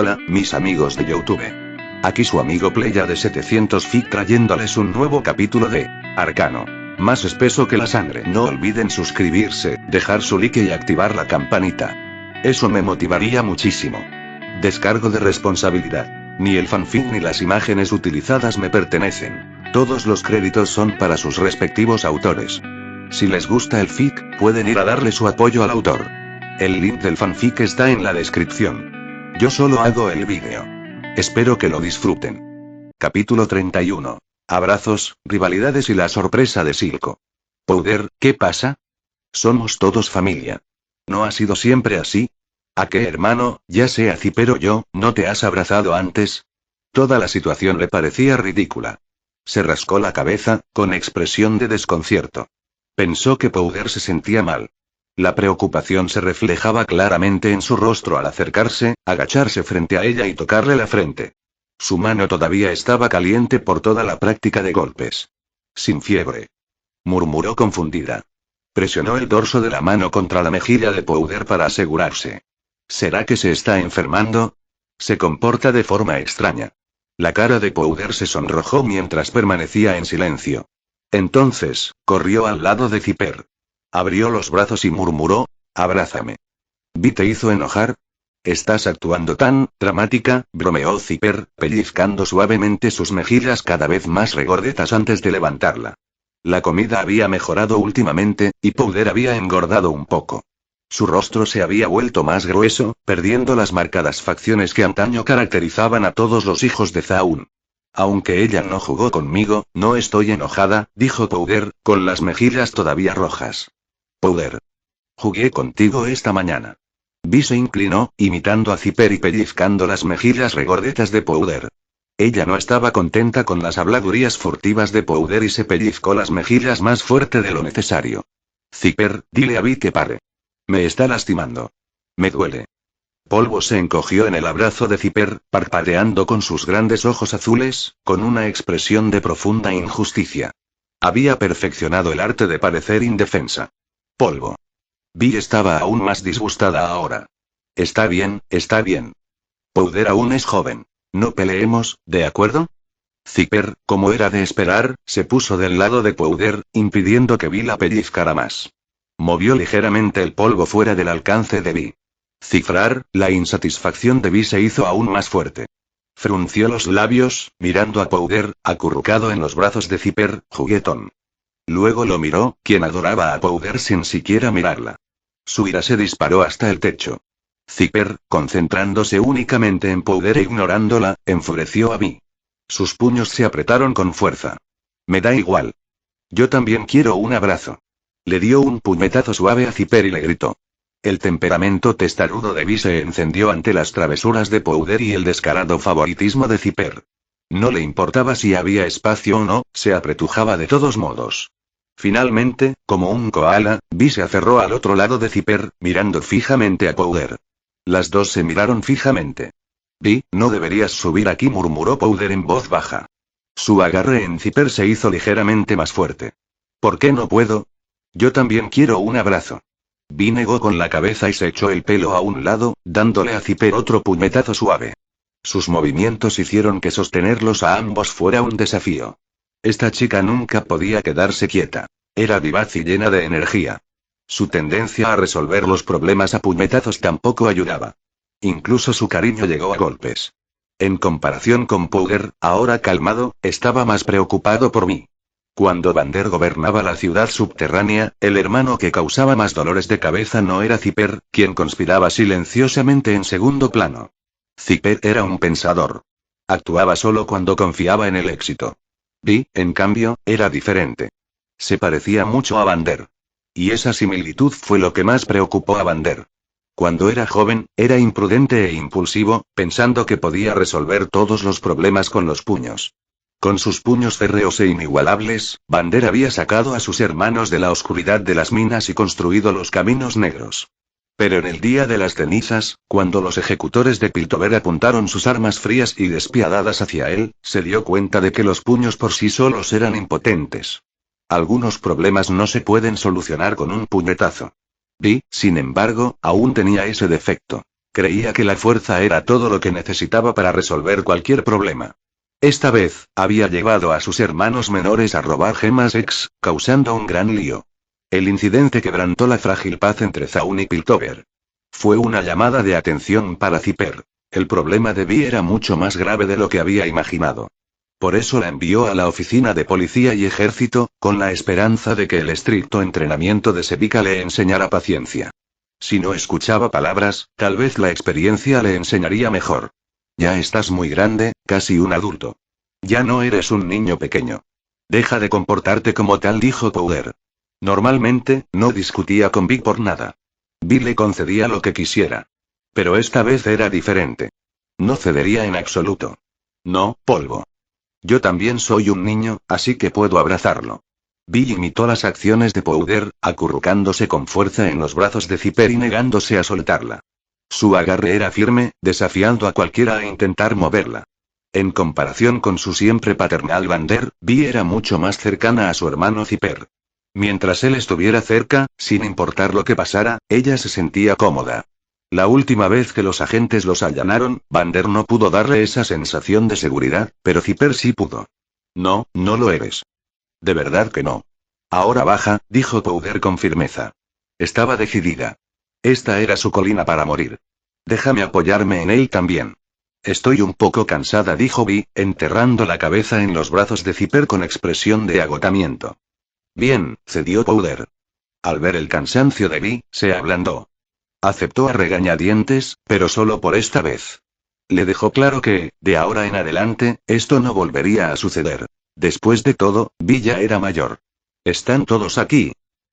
Hola, mis amigos de YouTube. Aquí su amigo Playa de 700 Fic trayéndoles un nuevo capítulo de Arcano. Más espeso que la sangre. No olviden suscribirse, dejar su like y activar la campanita. Eso me motivaría muchísimo. Descargo de responsabilidad. Ni el fanfic ni las imágenes utilizadas me pertenecen. Todos los créditos son para sus respectivos autores. Si les gusta el fic, pueden ir a darle su apoyo al autor. El link del fanfic está en la descripción. Yo solo hago el vídeo. Espero que lo disfruten. Capítulo 31. Abrazos, rivalidades y la sorpresa de Silco. Powder, ¿qué pasa? Somos todos familia. ¿No ha sido siempre así? ¿A qué hermano, ya sea Cipero o yo, no te has abrazado antes? Toda la situación le parecía ridícula. Se rascó la cabeza, con expresión de desconcierto. Pensó que Powder se sentía mal. La preocupación se reflejaba claramente en su rostro al acercarse, agacharse frente a ella y tocarle la frente. Su mano todavía estaba caliente por toda la práctica de golpes. Sin fiebre. Murmuró confundida. Presionó el dorso de la mano contra la mejilla de Powder para asegurarse. ¿Será que se está enfermando? Se comporta de forma extraña. La cara de Powder se sonrojó mientras permanecía en silencio. Entonces, corrió al lado de Ciper. Abrió los brazos y murmuró, abrázame. ¿Vi te hizo enojar? Estás actuando tan dramática, bromeó Ciper, pellizcando suavemente sus mejillas cada vez más regordetas antes de levantarla. La comida había mejorado últimamente, y Powder había engordado un poco. Su rostro se había vuelto más grueso, perdiendo las marcadas facciones que antaño caracterizaban a todos los hijos de Zaun. Aunque ella no jugó conmigo, no estoy enojada, dijo Powder, con las mejillas todavía rojas. Powder. Jugué contigo esta mañana. Vi se inclinó, imitando a Ciper y pellizcando las mejillas regordetas de Powder. Ella no estaba contenta con las habladurías furtivas de Powder y se pellizcó las mejillas más fuerte de lo necesario. Ciper, dile a Vi que pare. Me está lastimando. Me duele. Polvo se encogió en el abrazo de Ciper, parpadeando con sus grandes ojos azules, con una expresión de profunda injusticia. Había perfeccionado el arte de parecer indefensa. Polvo. Vi estaba aún más disgustada ahora. Está bien, está bien. Powder aún es joven. No peleemos, ¿de acuerdo? Ciper, como era de esperar, se puso del lado de Powder, impidiendo que Vi la pellizcara más. Movió ligeramente el polvo fuera del alcance de Vi. Cifrar, la insatisfacción de Vi se hizo aún más fuerte. Frunció los labios, mirando a Powder, acurrucado en los brazos de Ciper, juguetón. Luego lo miró, quien adoraba a Powder sin siquiera mirarla. Su ira se disparó hasta el techo. Ciper, concentrándose únicamente en Powder e ignorándola, enfureció a Vi. Sus puños se apretaron con fuerza. Me da igual. Yo también quiero un abrazo. Le dio un puñetazo suave a Ciper y le gritó. El temperamento testarudo de Vi se encendió ante las travesuras de Powder y el descarado favoritismo de Ciper. No le importaba si había espacio o no, se apretujaba de todos modos. Finalmente, como un koala, Vi se aferró al otro lado de Ciper, mirando fijamente a Powder. Las dos se miraron fijamente. Vi, no deberías subir aquí, murmuró Powder en voz baja. Su agarre en Ciper se hizo ligeramente más fuerte. ¿Por qué no puedo? Yo también quiero un abrazo. Vi negó con la cabeza y se echó el pelo a un lado, dándole a Ciper otro puñetazo suave. Sus movimientos hicieron que sostenerlos a ambos fuera un desafío. Esta chica nunca podía quedarse quieta. Era vivaz y llena de energía. Su tendencia a resolver los problemas a puñetazos tampoco ayudaba. Incluso su cariño llegó a golpes. En comparación con Powder, ahora calmado, estaba más preocupado por mí. Cuando Vander gobernaba la ciudad subterránea, el hermano que causaba más dolores de cabeza no era Ciper, quien conspiraba silenciosamente en segundo plano. Ciper era un pensador. Actuaba solo cuando confiaba en el éxito. Vi, en cambio, era diferente. Se parecía mucho a Vander. Y esa similitud fue lo que más preocupó a Vander. Cuando era joven, era imprudente e impulsivo, pensando que podía resolver todos los problemas con los puños. Con sus puños férreos e inigualables, Vander había sacado a sus hermanos de la oscuridad de las minas y construido los caminos negros. Pero en el día de las cenizas, cuando los ejecutores de Piltover apuntaron sus armas frías y despiadadas hacia él, se dio cuenta de que los puños por sí solos eran impotentes. Algunos problemas no se pueden solucionar con un puñetazo. Vi, sin embargo, aún tenía ese defecto. Creía que la fuerza era todo lo que necesitaba para resolver cualquier problema. Esta vez, había llevado a sus hermanos menores a robar gemas X, causando un gran lío. El incidente quebrantó la frágil paz entre Zaun y Piltover. Fue una llamada de atención para Zipper. El problema de Vi era mucho más grave de lo que había imaginado. Por eso la envió a la oficina de policía y ejército, con la esperanza de que el estricto entrenamiento de Sevika le enseñara paciencia. Si no escuchaba palabras, tal vez la experiencia le enseñaría mejor. Ya estás muy grande, casi un adulto. Ya no eres un niño pequeño. Deja de comportarte como tal, dijo Powder. Normalmente, no discutía con Vi por nada. Vi le concedía lo que quisiera. Pero esta vez era diferente. No cedería en absoluto. No, polvo. Yo también soy un niño, así que puedo abrazarlo. Vi imitó las acciones de Powder, acurrucándose con fuerza en los brazos de Zipper y negándose a soltarla. Su agarre era firme, desafiando a cualquiera a intentar moverla. En comparación con su siempre paternal Vander, Vi era mucho más cercana a su hermano Zipper. Mientras él estuviera cerca, sin importar lo que pasara, ella se sentía cómoda. La última vez que los agentes los allanaron, Vander no pudo darle esa sensación de seguridad, pero Zipper sí pudo. No, no lo eres. De verdad que no. Ahora baja, dijo Powder con firmeza. Estaba decidida. Esta era su colina para morir. Déjame apoyarme en él también. Estoy un poco cansada, dijo Vi, enterrando la cabeza en los brazos de Zipper con expresión de agotamiento. Bien, cedió Powder. Al ver el cansancio de Vi, se ablandó. Aceptó a regañadientes, pero solo por esta vez. Le dejó claro que, de ahora en adelante, esto no volvería a suceder. Después de todo, Vi ya era mayor. ¿Están todos aquí?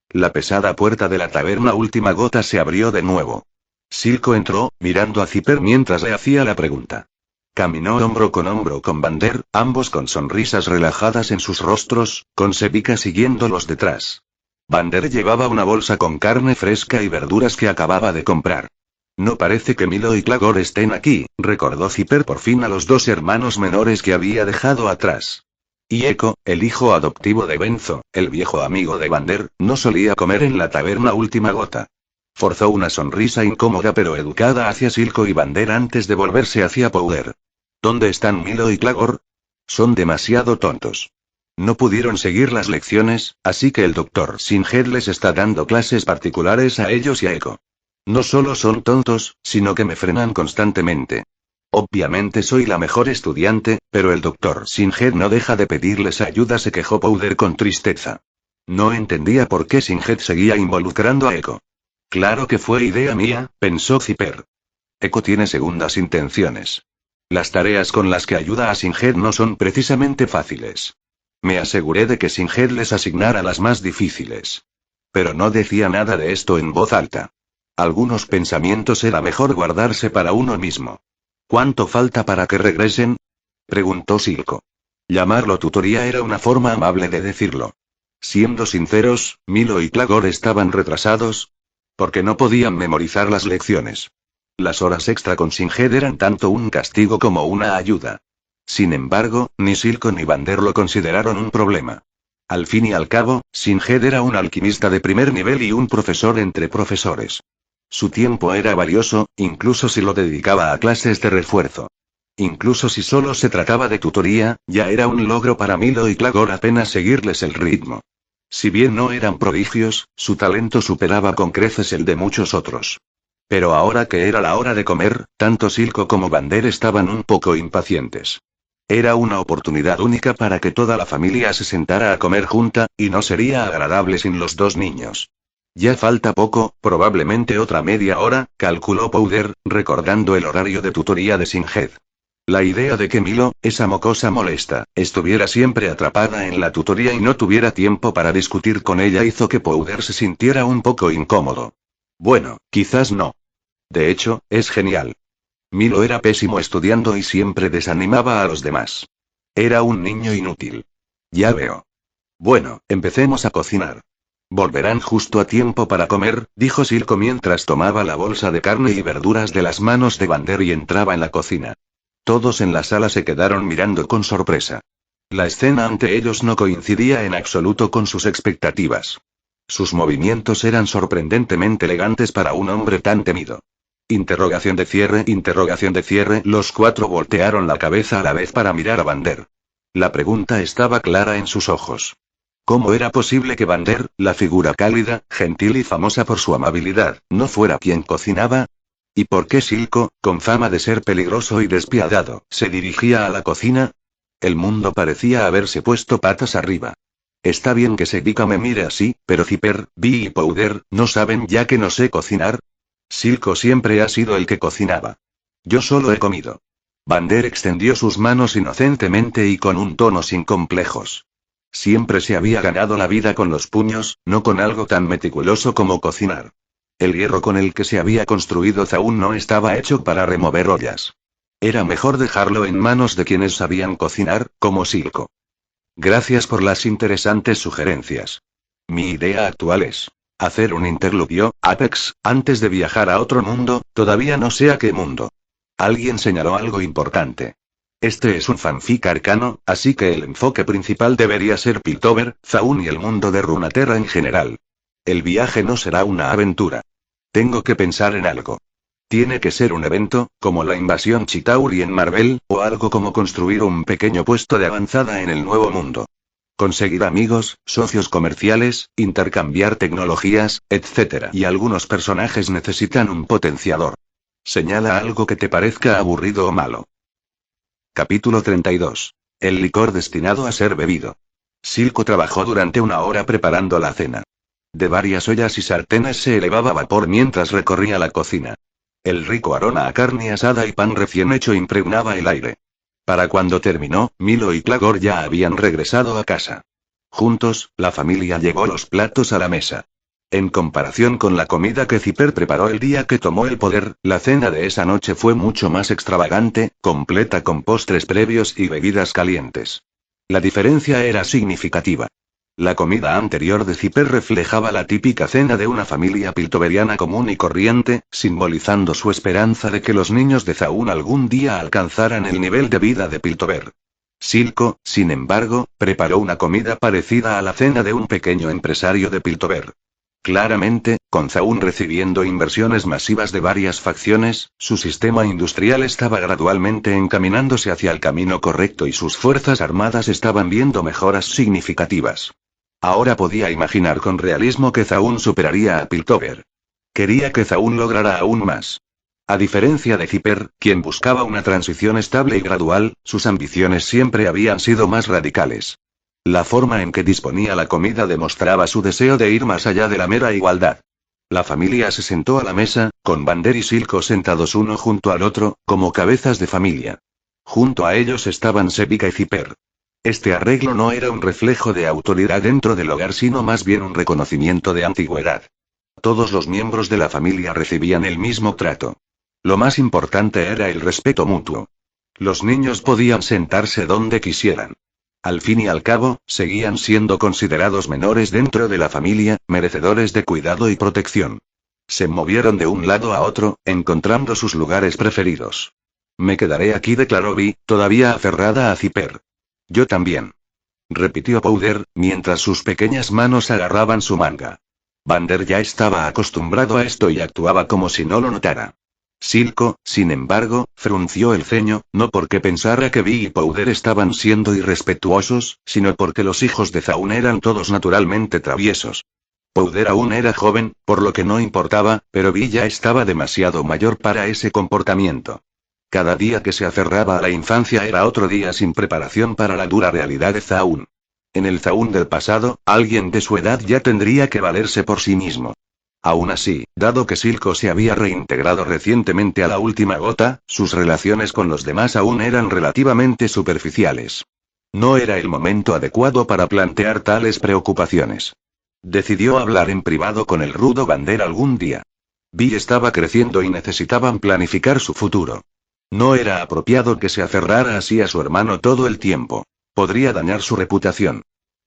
La pesada puerta de la taberna Última Gota se abrió de nuevo. Silco entró, mirando a Zipper mientras le hacía la pregunta. Caminó hombro con Vander, ambos con sonrisas relajadas en sus rostros, con Sevika siguiéndolos detrás. Vander llevaba una bolsa con carne fresca y verduras que acababa de comprar. No parece que Milo y Clagor estén aquí, recordó Zipper por fin a los dos hermanos menores que había dejado atrás. Y Echo, el hijo adoptivo de Benzo, el viejo amigo de Vander, no solía comer en la taberna Última Gota. Forzó una sonrisa incómoda pero educada hacia Silco y Vander antes de volverse hacia Powder. ¿Dónde están Milo y Clagor? Son demasiado tontos. No pudieron seguir las lecciones, así que el Dr. Sinhead les está dando clases particulares a ellos y a Echo. No solo son tontos, sino que me frenan constantemente. Obviamente soy la mejor estudiante, pero el Dr. Sinhead no deja de pedirles ayuda, se quejó Powder con tristeza. No entendía por qué Sinhead seguía involucrando a Echo. Claro que fue idea mía, pensó Zipper. Echo tiene segundas intenciones. Las tareas con las que ayuda a Sinhead no son precisamente fáciles. Me aseguré de que Sinhead les asignara las más difíciles. Pero no decía nada de esto en voz alta. Algunos pensamientos era mejor guardarse para uno mismo. ¿Cuánto falta para que regresen? Preguntó Silco. Llamarlo tutoría era una forma amable de decirlo. Siendo sinceros, Milo y Clagor estaban retrasados, porque no podían memorizar las lecciones. Las horas extra con Sinhead eran tanto un castigo como una ayuda. Sin embargo, ni Silco ni Vander lo consideraron un problema. Al fin y al cabo, Sinhead era un alquimista de primer nivel y un profesor entre profesores. Su tiempo era valioso, incluso si lo dedicaba a clases de refuerzo. Incluso si solo se trataba de tutoría, ya era un logro para Milo y Clagor apenas seguirles el ritmo. Si bien no eran prodigios, su talento superaba con creces el de muchos otros. Pero ahora que era la hora de comer, tanto Silco como Vander estaban un poco impacientes. Era una oportunidad única para que toda la familia se sentara a comer junta, y no sería agradable sin los dos niños. Ya falta poco, probablemente otra media hora, calculó Powder, recordando el horario de tutoría de Sinhead. La idea de que Milo, esa mocosa molesta, estuviera siempre atrapada en la tutoría y no tuviera tiempo para discutir con ella hizo que Powder se sintiera un poco incómodo. Bueno, quizás no. De hecho, es genial. Milo era pésimo estudiando y siempre desanimaba a los demás. Era un niño inútil. Ya veo. Bueno, empecemos a cocinar. Volverán justo a tiempo para comer, dijo Silco mientras tomaba la bolsa de carne y verduras de las manos de Vander y entraba en la cocina. Todos en la sala se quedaron mirando con sorpresa. La escena ante ellos no coincidía en absoluto con sus expectativas. Sus movimientos eran sorprendentemente elegantes para un hombre tan temido. Interrogación de cierre, interrogación de cierre. Los cuatro voltearon la cabeza a la vez para mirar a Vander. La pregunta estaba clara en sus ojos. ¿Cómo era posible que Vander, la figura cálida, gentil y famosa por su amabilidad, no fuera quien cocinaba? ¿Y por qué Silco, con fama de ser peligroso y despiadado, se dirigía a la cocina? El mundo parecía haberse puesto patas arriba. Está bien que Sebika me mire así, pero Zipper, Vi y Powder, ¿no saben ya que no sé cocinar? Silco siempre ha sido el que cocinaba. Yo solo he comido. Vander extendió sus manos inocentemente y con un tono sin complejos. Siempre se había ganado la vida con los puños, no con algo tan meticuloso como cocinar. El hierro con el que se había construido Zaun no estaba hecho para remover ollas. Era mejor dejarlo en manos de quienes sabían cocinar, como Silco. Gracias por las interesantes sugerencias. Mi idea actual es hacer un interludio, Apex, antes de viajar a otro mundo, todavía no sé a qué mundo. Alguien señaló algo importante. Este es un fanfic arcano, así que el enfoque principal debería ser Piltover, Zaun y el mundo de Runeterra en general. El viaje no será una aventura. Tengo que pensar en algo. Tiene que ser un evento, como la invasión Chitauri en Marvel, o algo como construir un pequeño puesto de avanzada en el nuevo mundo. Conseguir amigos, socios comerciales, intercambiar tecnologías, etc. Y algunos personajes necesitan un potenciador. Señala algo que te parezca aburrido o malo. Capítulo 32. El licor destinado a ser bebido. Silco trabajó durante una hora preparando la cena. De varias ollas y sartenes se elevaba vapor mientras recorría la cocina. El rico aroma a carne asada y pan recién hecho impregnaba el aire. Para cuando terminó, Milo y Clagor ya habían regresado a casa. Juntos, la familia llevó los platos a la mesa. En comparación con la comida que Zipper preparó el día que tomó el poder, la cena de esa noche fue mucho más extravagante, completa con postres previos y bebidas calientes. La diferencia era significativa. La comida anterior de Zipper reflejaba la típica cena de una familia piltoveriana común y corriente, simbolizando su esperanza de que los niños de Zaun algún día alcanzaran el nivel de vida de Piltover. Silco, sin embargo, preparó una comida parecida a la cena de un pequeño empresario de Piltover. Claramente, con Zaun recibiendo inversiones masivas de varias facciones, su sistema industrial estaba gradualmente encaminándose hacia el camino correcto y sus fuerzas armadas estaban viendo mejoras significativas. Ahora podía imaginar con realismo que Zaun superaría a Piltover. Quería que Zaun lograra aún más. A diferencia de Zipper, quien buscaba una transición estable y gradual, sus ambiciones siempre habían sido más radicales. La forma en que disponía la comida demostraba su deseo de ir más allá de la mera igualdad. La familia se sentó a la mesa, con Vander y Silco sentados uno junto al otro, como cabezas de familia. Junto a ellos estaban Sebika y Zipper. Este arreglo no era un reflejo de autoridad dentro del hogar, sino más bien un reconocimiento de antigüedad. Todos los miembros de la familia recibían el mismo trato. Lo más importante era el respeto mutuo. Los niños podían sentarse donde quisieran. Al fin y al cabo, seguían siendo considerados menores dentro de la familia, merecedores de cuidado y protección. Se movieron de un lado a otro, encontrando sus lugares preferidos. Me quedaré aquí, declaró Vi, todavía aferrada a Zipper. Yo también. Repitió Powder, mientras sus pequeñas manos agarraban su manga. Vander ya estaba acostumbrado a esto y actuaba como si no lo notara. Silco, sin embargo, frunció el ceño, no porque pensara que Vi y Powder estaban siendo irrespetuosos, sino porque los hijos de Zaun eran todos naturalmente traviesos. Powder aún era joven, por lo que no importaba, pero Vi ya estaba demasiado mayor para ese comportamiento. Cada día que se aferraba a la infancia era otro día sin preparación para la dura realidad de Zaun. En el Zaun del pasado, alguien de su edad ya tendría que valerse por sí mismo. Aún así, dado que Silco se había reintegrado recientemente a la última gota, sus relaciones con los demás aún eran relativamente superficiales. No era el momento adecuado para plantear tales preocupaciones. Decidió hablar en privado con el rudo Vander algún día. Vi estaba creciendo y necesitaban planificar su futuro. No era apropiado que se aferrara así a su hermano todo el tiempo. Podría dañar su reputación.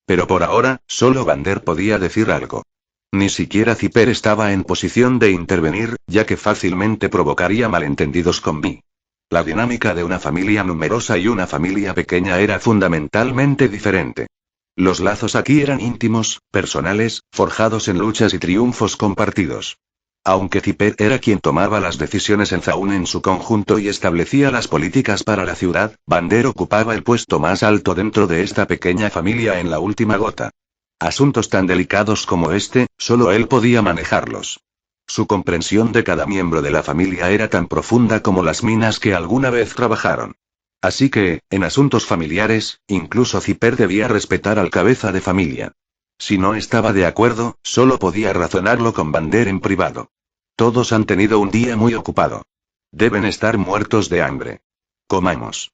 Pero por ahora, solo Vander podía decir algo. Ni siquiera Zipper estaba en posición de intervenir, ya que fácilmente provocaría malentendidos con Vi. La dinámica de una familia numerosa y una familia pequeña era fundamentalmente diferente. Los lazos aquí eran íntimos, personales, forjados en luchas y triunfos compartidos. Aunque Zipper era quien tomaba las decisiones en Zaun en su conjunto y establecía las políticas para la ciudad, Vander ocupaba el puesto más alto dentro de esta pequeña familia en la última gota. Asuntos tan delicados como este, solo él podía manejarlos. Su comprensión de cada miembro de la familia era tan profunda como las minas que alguna vez trabajaron. Así que, en asuntos familiares, incluso Zipper debía respetar al cabeza de familia. Si no estaba de acuerdo, solo podía razonarlo con Vander en privado. Todos han tenido un día muy ocupado. Deben estar muertos de hambre. Comamos.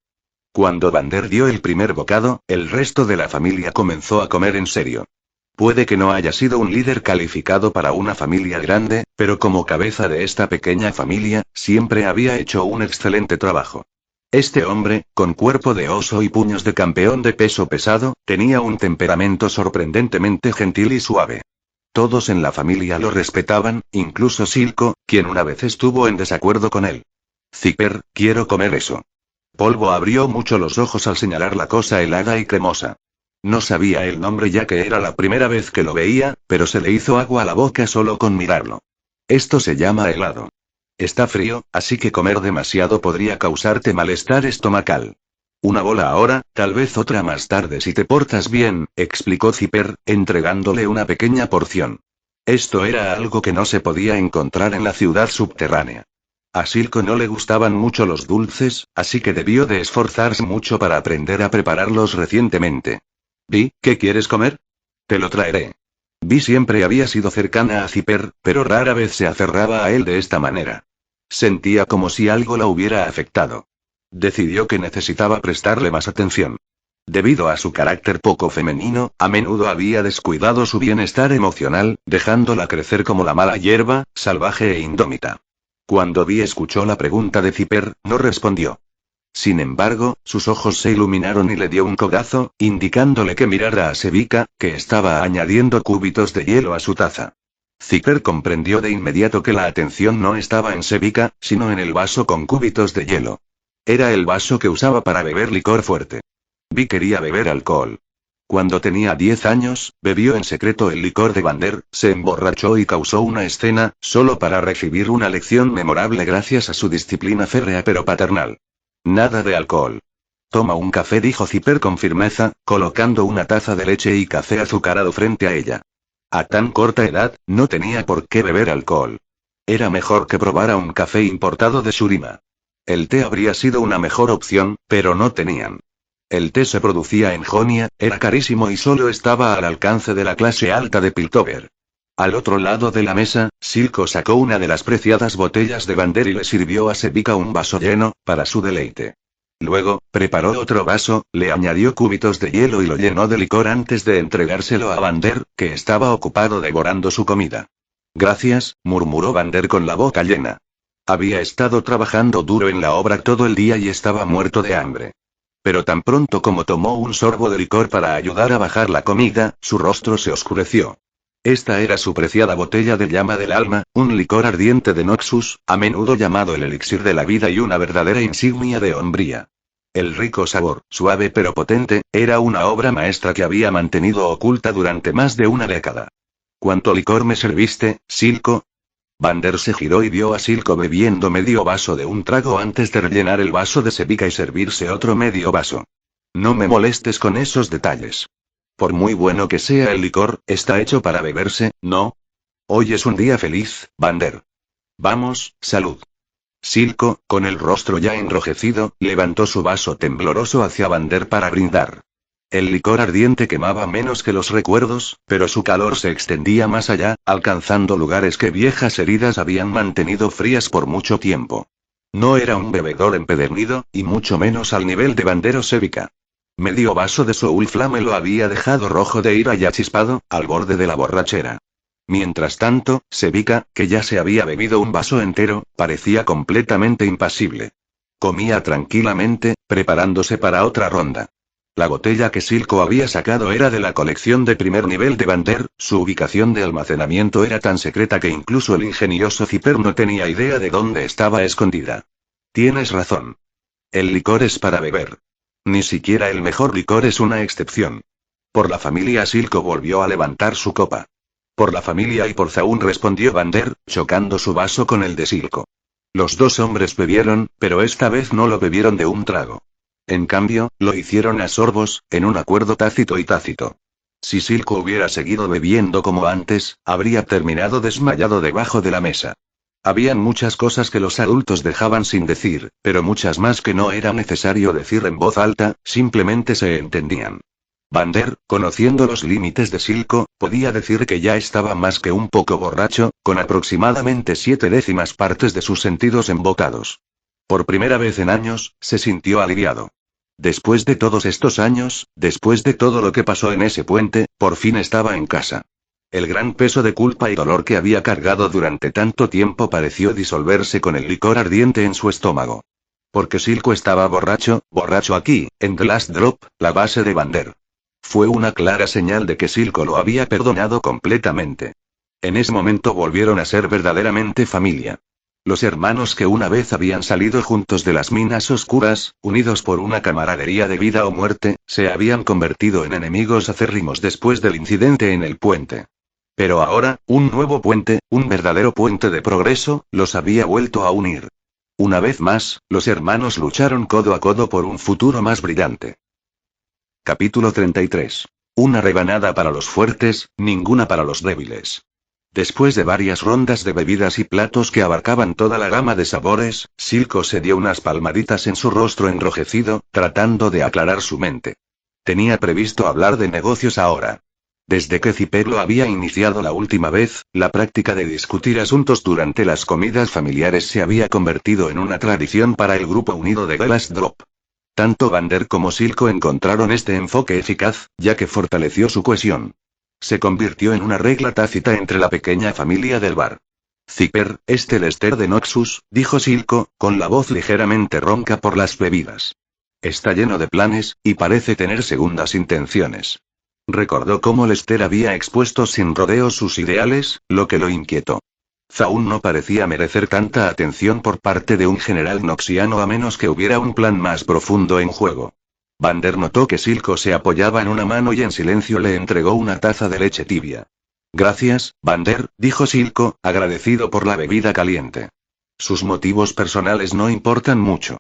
Cuando Vander dio el primer bocado, el resto de la familia comenzó a comer en serio. Puede que no haya sido un líder calificado para una familia grande, pero como cabeza de esta pequeña familia, siempre había hecho un excelente trabajo. Este hombre, con cuerpo de oso y puños de campeón de peso pesado, tenía un temperamento sorprendentemente gentil y suave. Todos en la familia lo respetaban, incluso Silco, quien una vez estuvo en desacuerdo con él. Zipper, quiero comer eso. Polvo abrió mucho los ojos al señalar la cosa helada y cremosa. No sabía el nombre ya que era la primera vez que lo veía, pero se le hizo agua a la boca solo con mirarlo. Esto se llama helado. Está frío, así que comer demasiado podría causarte malestar estomacal. Una bola ahora, tal vez otra más tarde si te portas bien, explicó Zipper, entregándole una pequeña porción. Esto era algo que no se podía encontrar en la ciudad subterránea. A Silco no le gustaban mucho los dulces, así que debió de esforzarse mucho para aprender a prepararlos recientemente. Vi, ¿qué quieres comer? Te lo traeré. Vi siempre había sido cercana a Zipper, pero rara vez se aferraba a él de esta manera. Sentía como si algo la hubiera afectado. Decidió que necesitaba prestarle más atención. Debido a su carácter poco femenino, a menudo había descuidado su bienestar emocional, dejándola crecer como la mala hierba, salvaje e indómita. Cuando Vi escuchó la pregunta de Zipper, no respondió. Sin embargo, sus ojos se iluminaron y le dio un codazo, indicándole que mirara a Sevika, que estaba añadiendo cúbitos de hielo a su taza. Zipper comprendió de inmediato que la atención no estaba en Sevika, sino en el vaso con cúbitos de hielo. Era el vaso que usaba para beber licor fuerte. Vi quería beber alcohol. Cuando tenía 10 años, bebió en secreto el licor de Vander, se emborrachó y causó una escena, solo para recibir una lección memorable gracias a su disciplina férrea pero paternal. Nada de alcohol. Toma un café, dijo Zipper con firmeza, colocando una taza de leche y café azucarado frente a ella. A tan corta edad, no tenía por qué beber alcohol. Era mejor que probara un café importado de Shurima. El té habría sido una mejor opción, pero no tenían. El té se producía en Jonia, era carísimo y solo estaba al alcance de la clase alta de Piltover. Al otro lado de la mesa, Silco sacó una de las preciadas botellas de Vander y le sirvió a Sevika un vaso lleno, para su deleite. Luego, preparó otro vaso, le añadió cúbitos de hielo y lo llenó de licor antes de entregárselo a Vander, que estaba ocupado devorando su comida. Gracias, murmuró Vander con la boca llena. Había estado trabajando duro en la obra todo el día y estaba muerto de hambre. Pero tan pronto como tomó un sorbo de licor para ayudar a bajar la comida, su rostro se oscureció. Esta era su preciada botella de llama del alma, un licor ardiente de Noxus, a menudo llamado el elixir de la vida y una verdadera insignia de hombría. El rico sabor, suave pero potente, era una obra maestra que había mantenido oculta durante más de una década. ¿Cuánto licor me serviste, Silco? Vander se giró y vio a Silco bebiendo medio vaso de un trago antes de rellenar el vaso de Sevika y servirse otro medio vaso. No me molestes con esos detalles. Por muy bueno que sea el licor, está hecho para beberse, ¿no? Hoy es un día feliz, Vander. Vamos, salud. Silco, con el rostro ya enrojecido, levantó su vaso tembloroso hacia Vander para brindar. El licor ardiente quemaba menos que los recuerdos, pero su calor se extendía más allá, alcanzando lugares que viejas heridas habían mantenido frías por mucho tiempo. No era un bebedor empedernido, y mucho menos al nivel de Vander o Sevika. Medio vaso de Soul Flame lo había dejado rojo de ira y achispado, al borde de la borrachera. Mientras tanto, Sevika, que ya se había bebido un vaso entero, parecía completamente impasible. Comía tranquilamente, preparándose para otra ronda. La botella que Silco había sacado era de la colección de primer nivel de Vander, su ubicación de almacenamiento era tan secreta que incluso el ingenioso Zipper no tenía idea de dónde estaba escondida. Tienes razón. El licor es para beber. Ni siquiera el mejor licor es una excepción. Por la familia Silco volvió a levantar su copa. Por la familia y por Zaun, respondió Vander, chocando su vaso con el de Silco. Los dos hombres bebieron, pero esta vez no lo bebieron de un trago. En cambio, lo hicieron a sorbos, en un acuerdo tácito y tácito. Si Silco hubiera seguido bebiendo como antes, habría terminado desmayado debajo de la mesa. Habían muchas cosas que los adultos dejaban sin decir, pero muchas más que no era necesario decir en voz alta, simplemente se entendían. Vander, conociendo los límites de Silco, podía decir que ya estaba más que un poco borracho, con aproximadamente 7/10 partes de sus sentidos embotados. Por primera vez en años, se sintió aliviado. Después de todos estos años, después de todo lo que pasó en ese puente, por fin estaba en casa. El gran peso de culpa y dolor que había cargado durante tanto tiempo pareció disolverse con el licor ardiente en su estómago. Porque Silco estaba borracho aquí, en The Last Drop, la base de Vander. Fue una clara señal de que Silco lo había perdonado completamente. En ese momento volvieron a ser verdaderamente familia. Los hermanos que una vez habían salido juntos de las minas oscuras, unidos por una camaradería de vida o muerte, se habían convertido en enemigos acérrimos después del incidente en el puente. Pero ahora, un nuevo puente, un verdadero puente de progreso, los había vuelto a unir. Una vez más, los hermanos lucharon codo a codo por un futuro más brillante. Capítulo 33. Una rebanada para los fuertes, ninguna para los débiles. Después de varias rondas de bebidas y platos que abarcaban toda la gama de sabores, Silco se dio unas palmaditas en su rostro enrojecido, tratando de aclarar su mente. Tenía previsto hablar de negocios ahora. Desde que Zipper lo había iniciado la última vez, la práctica de discutir asuntos durante las comidas familiares se había convertido en una tradición para el grupo unido de The Last Drop. Tanto Vander como Silco encontraron este enfoque eficaz, ya que fortaleció su cohesión. Se convirtió en una regla tácita entre la pequeña familia del bar. Zipper, el Lester de Noxus, dijo Silco, con la voz ligeramente ronca por las bebidas. Está lleno de planes, y parece tener segundas intenciones. Recordó cómo Lester había expuesto sin rodeos sus ideales, lo que lo inquietó. Zaun no parecía merecer tanta atención por parte de un general noxiano a menos que hubiera un plan más profundo en juego. Vander notó que Silco se apoyaba en una mano y en silencio le entregó una taza de leche tibia. Gracias, Vander, dijo Silco, agradecido por la bebida caliente. Sus motivos personales no importan mucho.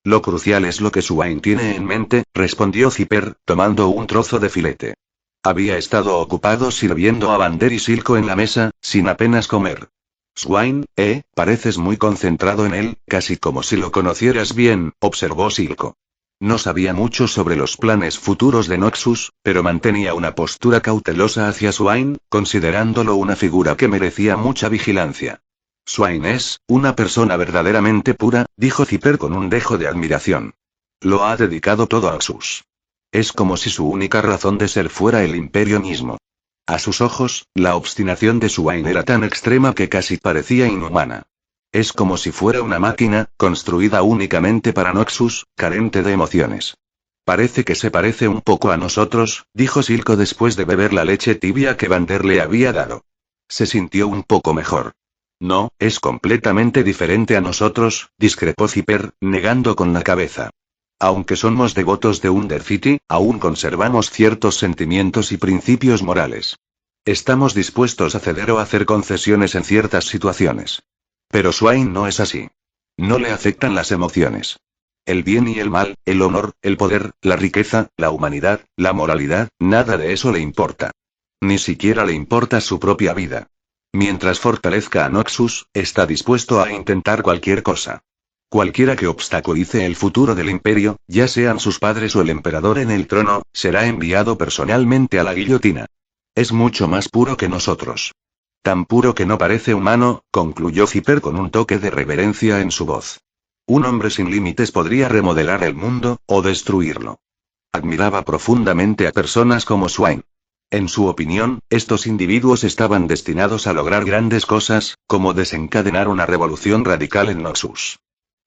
Lo crucial es lo que Swain tiene en mente, respondió Zipper, tomando un trozo de filete. Había estado ocupado sirviendo a Vander y Silco en la mesa, sin apenas comer. Swain, pareces muy concentrado en él, casi como si lo conocieras bien, observó Silco. No sabía mucho sobre los planes futuros de Noxus, pero mantenía una postura cautelosa hacia Swain, considerándolo una figura que merecía mucha vigilancia. Swain es una persona verdaderamente pura, dijo Zipper con un dejo de admiración. Lo ha dedicado todo a Noxus. Es como si su única razón de ser fuera el imperio mismo. A sus ojos, la obstinación de Swain era tan extrema que casi parecía inhumana. Es como si fuera una máquina, construida únicamente para Noxus, carente de emociones. Parece que se parece un poco a nosotros, dijo Silco después de beber la leche tibia que Vander le había dado. Se sintió un poco mejor. No, es completamente diferente a nosotros, discrepó Zipper, negando con la cabeza. Aunque somos devotos de Undercity, aún conservamos ciertos sentimientos y principios morales. Estamos dispuestos a ceder o a hacer concesiones en ciertas situaciones. Pero Swain no es así. No le afectan las emociones. El bien y el mal, el honor, el poder, la riqueza, la humanidad, la moralidad, nada de eso le importa. Ni siquiera le importa su propia vida. Mientras fortalezca a Noxus, está dispuesto a intentar cualquier cosa. Cualquiera que obstaculice el futuro del imperio, ya sean sus padres o el emperador en el trono, será enviado personalmente a la guillotina. Es mucho más puro que nosotros. Tan puro que no parece humano, concluyó Zipper con un toque de reverencia en su voz. Un hombre sin límites podría remodelar el mundo, o destruirlo. Admiraba profundamente a personas como Swain. En su opinión, estos individuos estaban destinados a lograr grandes cosas, como desencadenar una revolución radical en Noxus.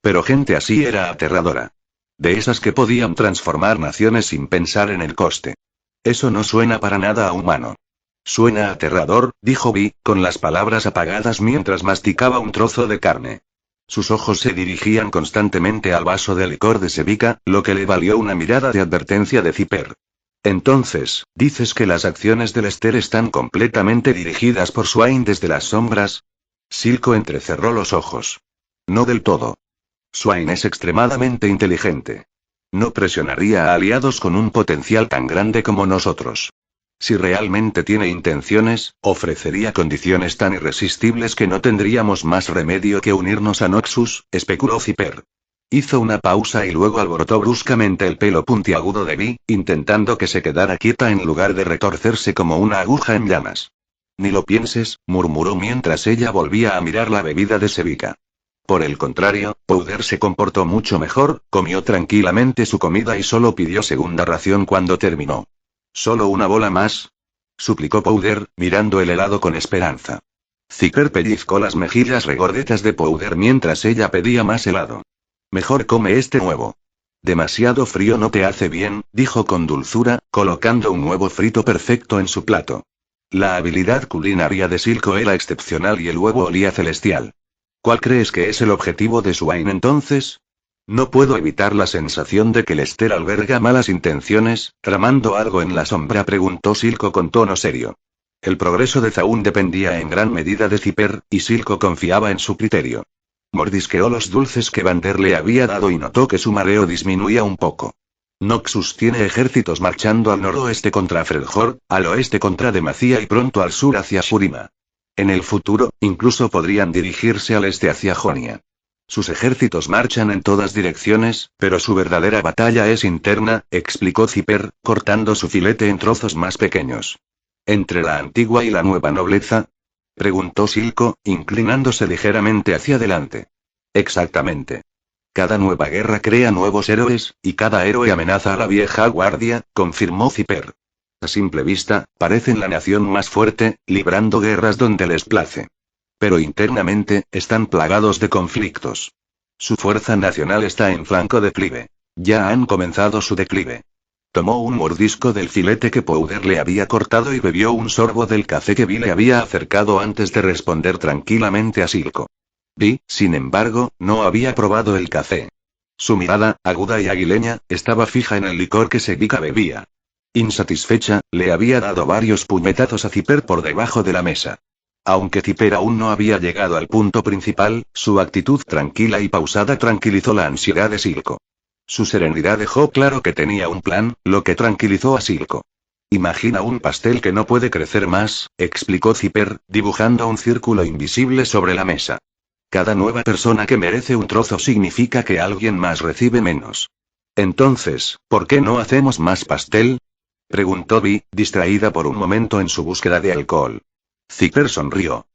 Pero gente así era aterradora. De esas que podían transformar naciones sin pensar en el coste. Eso no suena para nada a humano. Suena aterrador, dijo Vi, con las palabras apagadas mientras masticaba un trozo de carne. Sus ojos se dirigían constantemente al vaso de licor de Sevica, lo que le valió una mirada de advertencia de Zipper. Entonces, ¿dices que las acciones de Lester están completamente dirigidas por Swain desde las sombras? Silco entrecerró los ojos. No del todo. Swain es extremadamente inteligente. No presionaría a aliados con un potencial tan grande como nosotros. Si realmente tiene intenciones, ofrecería condiciones tan irresistibles que no tendríamos más remedio que unirnos a Noxus, especuló Zipper. Hizo una pausa y luego alborotó bruscamente el pelo puntiagudo de Vi, intentando que se quedara quieta en lugar de retorcerse como una aguja en llamas. Ni lo pienses, murmuró mientras ella volvía a mirar la bebida de Sevika. Por el contrario, Powder se comportó mucho mejor, comió tranquilamente su comida y solo pidió segunda ración cuando terminó. ¿Solo una bola más?, suplicó Powder, mirando el helado con esperanza. Zipper pellizcó las mejillas regordetas de Powder mientras ella pedía más helado. Mejor come este nuevo. Demasiado frío no te hace bien, dijo con dulzura, colocando un huevo frito perfecto en su plato. La habilidad culinaria de Silco era excepcional y el huevo olía celestial. ¿Cuál crees que es el objetivo de Swain entonces? No puedo evitar la sensación de que Lester alberga malas intenciones, tramando algo en la sombra, preguntó Silco con tono serio. El progreso de Zaun dependía en gran medida de Zipper, y Silco confiaba en su criterio. Mordisqueó los dulces que Vander le había dado y notó que su mareo disminuía un poco. Noxus tiene ejércitos marchando al noroeste contra Freljord, al oeste contra Demacia y pronto al sur hacia Shurima. En el futuro, incluso podrían dirigirse al este hacia Jonia. Sus ejércitos marchan en todas direcciones, pero su verdadera batalla es interna, explicó Zipper, cortando su filete en trozos más pequeños. ¿Entre la antigua y la nueva nobleza?, preguntó Silco, inclinándose ligeramente hacia adelante. Exactamente. Cada nueva guerra crea nuevos héroes, y cada héroe amenaza a la vieja guardia, confirmó Zipper. A simple vista, parecen la nación más fuerte, librando guerras donde les place. Pero internamente, están plagados de conflictos. Su fuerza nacional está en franco declive. Ya han comenzado su declive. Tomó un mordisco del filete que Powder le había cortado y bebió un sorbo del café que Vi le había acercado antes de responder tranquilamente a Silco. Vi, sin embargo, no había probado el café. Su mirada, aguda y aguileña, estaba fija en el licor que Sevika bebía. Insatisfecha, le había dado varios puñetazos a Zipper por debajo de la mesa. Aunque Zipper aún no había llegado al punto principal, su actitud tranquila y pausada tranquilizó la ansiedad de Silco. Su serenidad dejó claro que tenía un plan, lo que tranquilizó a Silco. Imagina un pastel que no puede crecer más, explicó Zipper, dibujando un círculo invisible sobre la mesa. Cada nueva persona que merece un trozo significa que alguien más recibe menos. Entonces, ¿por qué no hacemos más pastel?, preguntó Vi, distraída por un momento en su búsqueda de alcohol. Zipper sonrió.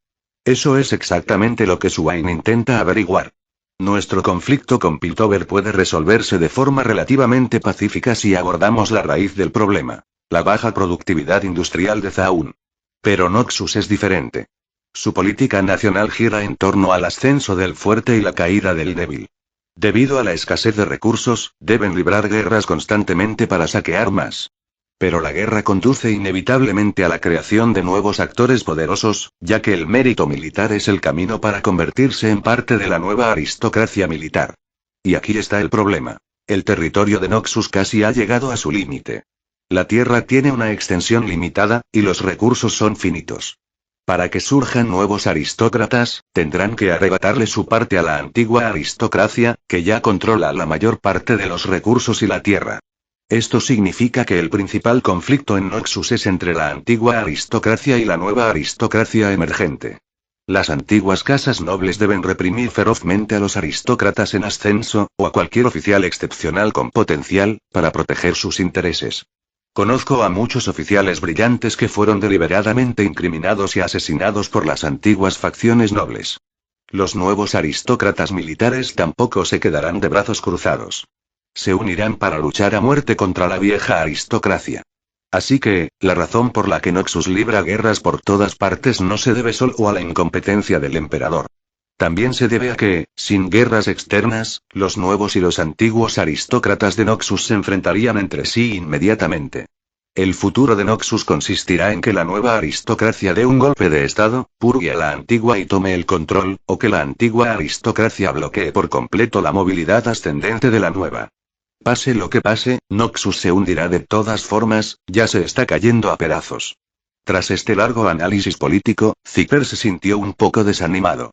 Eso es exactamente lo que Swain intenta averiguar. Nuestro conflicto con Piltover puede resolverse de forma relativamente pacífica si abordamos la raíz del problema, la baja productividad industrial de Zaun. Pero Noxus es diferente. Su política nacional gira en torno al ascenso del fuerte y la caída del débil. Debido a la escasez de recursos, deben librar guerras constantemente para saquear más. Pero la guerra conduce inevitablemente a la creación de nuevos actores poderosos, ya que el mérito militar es el camino para convertirse en parte de la nueva aristocracia militar. Y aquí está el problema. El territorio de Noxus casi ha llegado a su límite. La tierra tiene una extensión limitada, y los recursos son finitos. Para que surjan nuevos aristócratas, tendrán que arrebatarle su parte a la antigua aristocracia, que ya controla la mayor parte de los recursos y la tierra. Esto significa que el principal conflicto en Noxus es entre la antigua aristocracia y la nueva aristocracia emergente. Las antiguas casas nobles deben reprimir ferozmente a los aristócratas en ascenso, o a cualquier oficial excepcional con potencial, para proteger sus intereses. Conozco a muchos oficiales brillantes que fueron deliberadamente incriminados y asesinados por las antiguas facciones nobles. Los nuevos aristócratas militares tampoco se quedarán de brazos cruzados. Se unirán para luchar a muerte contra la vieja aristocracia. Así que, la razón por la que Noxus libra guerras por todas partes no se debe solo a la incompetencia del emperador. También se debe a que, sin guerras externas, los nuevos y los antiguos aristócratas de Noxus se enfrentarían entre sí inmediatamente. El futuro de Noxus consistirá en que la nueva aristocracia dé un golpe de estado, purgue a la antigua y tome el control, o que la antigua aristocracia bloquee por completo la movilidad ascendente de la nueva. Pase lo que pase, Noxus se hundirá de todas formas, ya se está cayendo a pedazos. Tras este largo análisis político, Zipper se sintió un poco desanimado.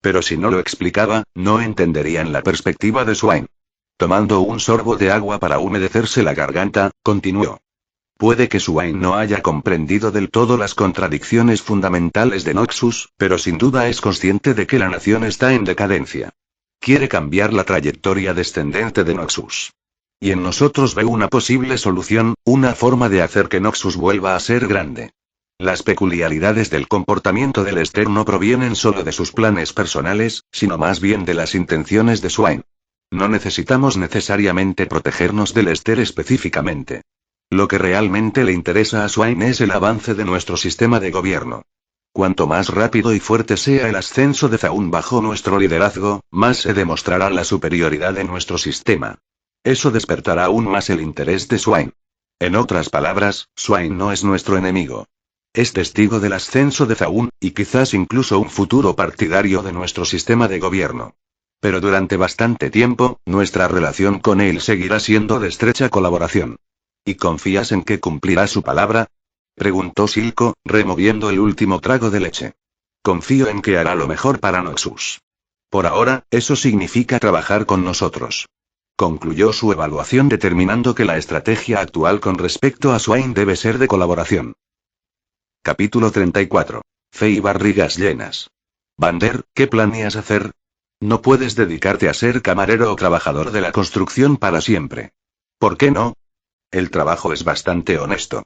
Pero si no lo explicaba, no entenderían la perspectiva de Swain. Tomando un sorbo de agua para humedecerse la garganta, continuó. Puede que Swain no haya comprendido del todo las contradicciones fundamentales de Noxus, pero sin duda es consciente de que la nación está en decadencia. Quiere cambiar la trayectoria descendente de Noxus. Y en nosotros ve una posible solución, una forma de hacer que Noxus vuelva a ser grande. Las peculiaridades del comportamiento del Lester no provienen solo de sus planes personales, sino más bien de las intenciones de Swain. No necesitamos necesariamente protegernos del Lester específicamente. Lo que realmente le interesa a Swain es el avance de nuestro sistema de gobierno. Cuanto más rápido y fuerte sea el ascenso de Zaun bajo nuestro liderazgo, más se demostrará la superioridad de nuestro sistema. Eso despertará aún más el interés de Swain. En otras palabras, Swain no es nuestro enemigo. Es testigo del ascenso de Zaun, y quizás incluso un futuro partidario de nuestro sistema de gobierno. Pero durante bastante tiempo, nuestra relación con él seguirá siendo de estrecha colaboración. ¿Y confías en que cumplirá su palabra? Preguntó Silco, removiendo el último trago de leche. Confío en que hará lo mejor para Noxus. Por ahora, eso significa trabajar con nosotros. Concluyó su evaluación determinando que la estrategia actual con respecto a Swain debe ser de colaboración. Capítulo 34. Fe y barrigas llenas. Vander, ¿qué planeas hacer? No puedes dedicarte a ser camarero o trabajador de la construcción para siempre. ¿Por qué no? El trabajo es bastante honesto.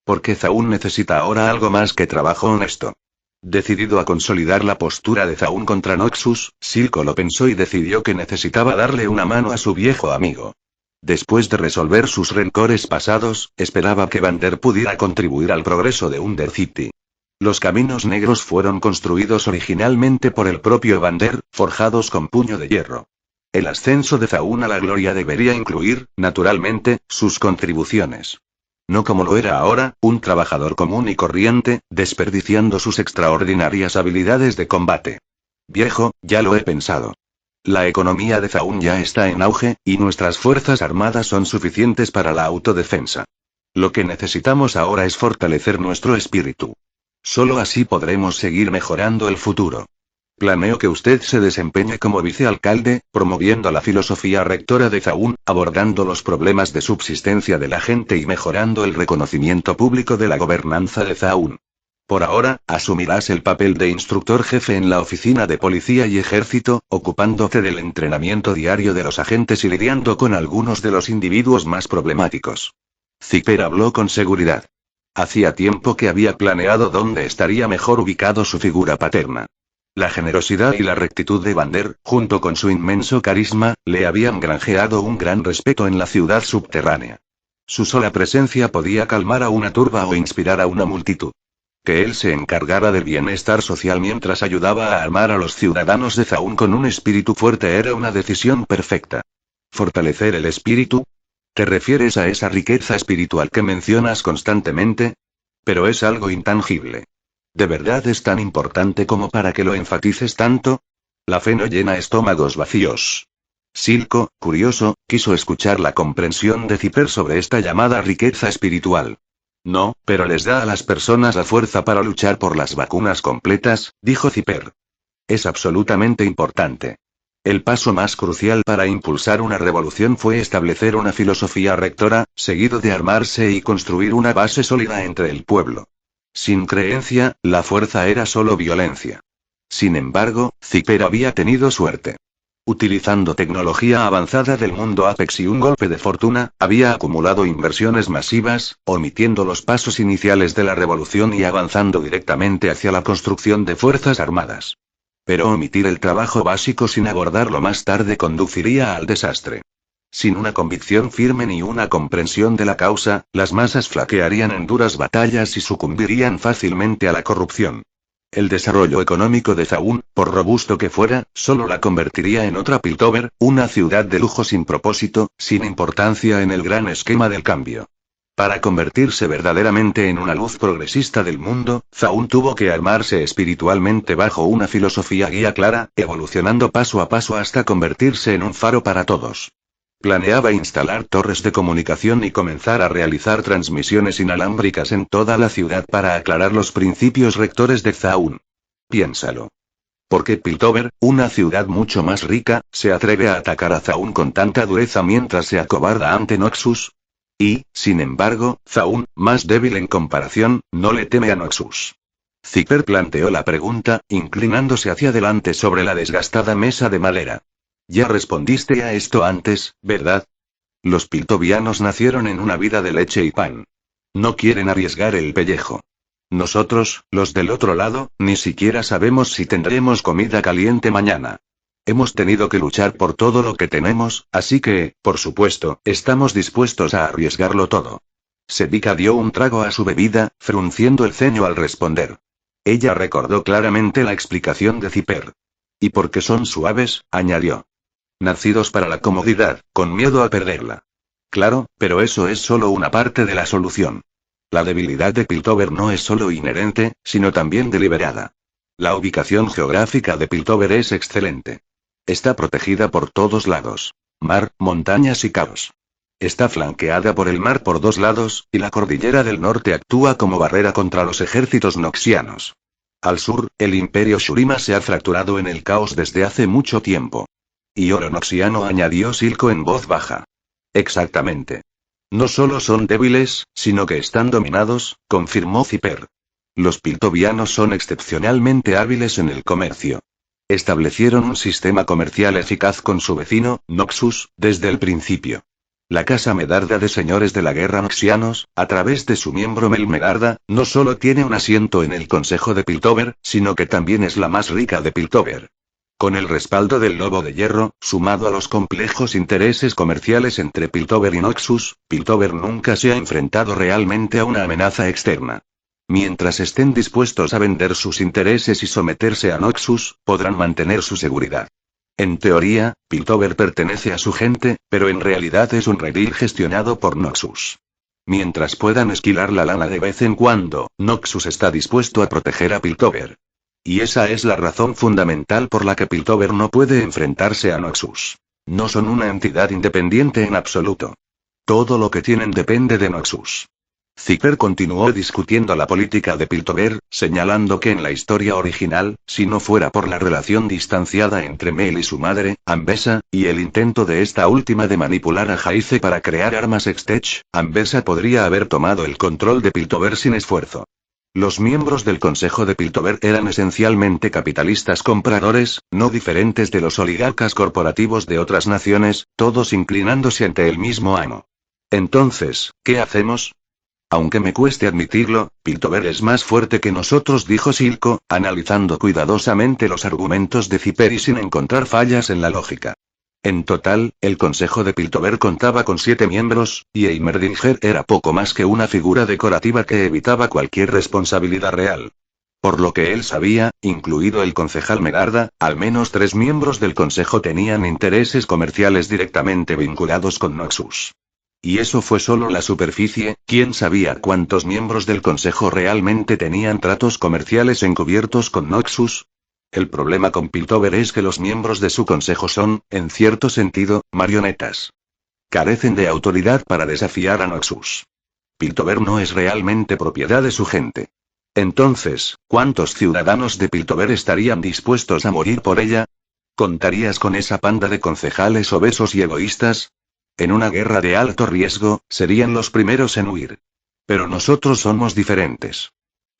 Porque Zaun necesita ahora algo más que trabajo honesto. Decidido a consolidar la postura de Zaun contra Noxus, Silco lo pensó y decidió que necesitaba darle una mano a su viejo amigo. Después de resolver sus rencores pasados, esperaba que Vander pudiera contribuir al progreso de Undercity. Los caminos negros fueron construidos originalmente por el propio Vander, forjados con puño de hierro. El ascenso de Zaun a la gloria debería incluir, naturalmente, sus contribuciones. No como lo era ahora, un trabajador común y corriente, desperdiciando sus extraordinarias habilidades de combate. Viejo, ya lo he pensado. La economía de Zaun ya está en auge, y nuestras fuerzas armadas son suficientes para la autodefensa. Lo que necesitamos ahora es fortalecer nuestro espíritu. Solo así podremos seguir mejorando el futuro. Planeo que usted se desempeñe como vicealcalde, promoviendo la filosofía rectora de Zaun, abordando los problemas de subsistencia de la gente y mejorando el reconocimiento público de la gobernanza de Zaun. Por ahora, asumirás el papel de instructor jefe en la oficina de policía y ejército, ocupándote del entrenamiento diario de los agentes y lidiando con algunos de los individuos más problemáticos. Zipper habló con seguridad. Hacía tiempo que había planeado dónde estaría mejor ubicado su figura paterna. La generosidad y la rectitud de Vander, junto con su inmenso carisma, le habían granjeado un gran respeto en la ciudad subterránea. Su sola presencia podía calmar a una turba o inspirar a una multitud. Que él se encargara del bienestar social mientras ayudaba a armar a los ciudadanos de Zaun con un espíritu fuerte era una decisión perfecta. ¿Fortalecer el espíritu? ¿Te refieres a esa riqueza espiritual que mencionas constantemente? Pero es algo intangible. ¿De verdad es tan importante como para que lo enfatices tanto? La fe no llena estómagos vacíos. Silco, curioso, quiso escuchar la comprensión de Zipper sobre esta llamada riqueza espiritual. No, pero les da a las personas la fuerza para luchar por las vacunas completas, dijo Zipper. Es absolutamente importante. El paso más crucial para impulsar una revolución fue establecer una filosofía rectora, seguido de armarse y construir una base sólida entre el pueblo. Sin creencia, la fuerza era solo violencia. Sin embargo, Zipper había tenido suerte. Utilizando tecnología avanzada del mundo Apex y un golpe de fortuna, había acumulado inversiones masivas, omitiendo los pasos iniciales de la revolución y avanzando directamente hacia la construcción de fuerzas armadas. Pero omitir el trabajo básico sin abordarlo más tarde conduciría al desastre. Sin una convicción firme ni una comprensión de la causa, las masas flaquearían en duras batallas y sucumbirían fácilmente a la corrupción. El desarrollo económico de Zaun, por robusto que fuera, solo la convertiría en otra Piltover, una ciudad de lujo sin propósito, sin importancia en el gran esquema del cambio. Para convertirse verdaderamente en una luz progresista del mundo, Zaun tuvo que armarse espiritualmente bajo una filosofía guía clara, evolucionando paso a paso hasta convertirse en un faro para todos. Planeaba instalar torres de comunicación y comenzar a realizar transmisiones inalámbricas en toda la ciudad para aclarar los principios rectores de Zaun. Piénsalo. ¿Por qué Piltover, una ciudad mucho más rica, se atreve a atacar a Zaun con tanta dureza mientras se acobarda ante Noxus? Y, sin embargo, Zaun, más débil en comparación, no le teme a Noxus. Zipper planteó la pregunta, inclinándose hacia adelante sobre la desgastada mesa de madera. Ya respondiste a esto antes, ¿verdad? Los piltovianos nacieron en una vida de leche y pan. No quieren arriesgar el pellejo. Nosotros, los del otro lado, ni siquiera sabemos si tendremos comida caliente mañana. Hemos tenido que luchar por todo lo que tenemos, así que, por supuesto, estamos dispuestos a arriesgarlo todo. Sedika dio un trago a su bebida, frunciendo el ceño al responder. Ella recordó claramente la explicación de Zipper. Y porque son suaves, añadió. Nacidos para la comodidad, con miedo a perderla. Claro, pero eso es solo una parte de la solución. La debilidad de Piltover no es solo inherente, sino también deliberada. La ubicación geográfica de Piltover es excelente. Está protegida por todos lados. Mar, montañas y caos. Está flanqueada por el mar por dos lados, y la cordillera del norte actúa como barrera contra los ejércitos noxianos. Al sur, el imperio Shurima se ha fracturado en el caos desde hace mucho tiempo. Y oro noxiano, añadió Silco en voz baja. Exactamente. No solo son débiles, sino que están dominados, confirmó Zipper. Los piltovianos son excepcionalmente hábiles en el comercio. Establecieron un sistema comercial eficaz con su vecino, Noxus, desde el principio. La Casa Medarda de Señores de la Guerra Noxianos, a través de su miembro Mel Medarda, no solo tiene un asiento en el Consejo de Piltover, sino que también es la más rica de Piltover. Con el respaldo del Lobo de Hierro, sumado a los complejos intereses comerciales entre Piltover y Noxus, Piltover nunca se ha enfrentado realmente a una amenaza externa. Mientras estén dispuestos a vender sus intereses y someterse a Noxus, podrán mantener su seguridad. En teoría, Piltover pertenece a su gente, pero en realidad es un redil gestionado por Noxus. Mientras puedan esquilar la lana de vez en cuando, Noxus está dispuesto a proteger a Piltover. Y esa es la razón fundamental por la que Piltover no puede enfrentarse a Noxus. No son una entidad independiente en absoluto. Todo lo que tienen depende de Noxus. Zipper continuó discutiendo la política de Piltover, señalando que en la historia original, si no fuera por la relación distanciada entre Mel y su madre, Ambessa, y el intento de esta última de manipular a Jaice para crear armas Extech, Ambessa podría haber tomado el control de Piltover sin esfuerzo. Los miembros del Consejo de Piltover eran esencialmente capitalistas compradores, no diferentes de los oligarcas corporativos de otras naciones, todos inclinándose ante el mismo amo. Entonces, ¿qué hacemos? Aunque me cueste admitirlo, Piltover es más fuerte que nosotros, dijo Silco, analizando cuidadosamente los argumentos de Zipper y sin encontrar fallas en la lógica. En total, el Consejo de Piltover contaba con 7 miembros, y Heimerdinger era poco más que una figura decorativa que evitaba cualquier responsabilidad real. Por lo que él sabía, incluido el concejal Medarda, al menos 3 miembros del Consejo tenían intereses comerciales directamente vinculados con Noxus. Y eso fue solo la superficie, ¿quién sabía cuántos miembros del Consejo realmente tenían tratos comerciales encubiertos con Noxus? El problema con Piltover es que los miembros de su consejo son, en cierto sentido, marionetas. Carecen de autoridad para desafiar a Noxus. Piltover no es realmente propiedad de su gente. Entonces, ¿cuántos ciudadanos de Piltover estarían dispuestos a morir por ella? ¿Contarías con esa panda de concejales obesos y egoístas? En una guerra de alto riesgo, serían los primeros en huir. Pero nosotros somos diferentes.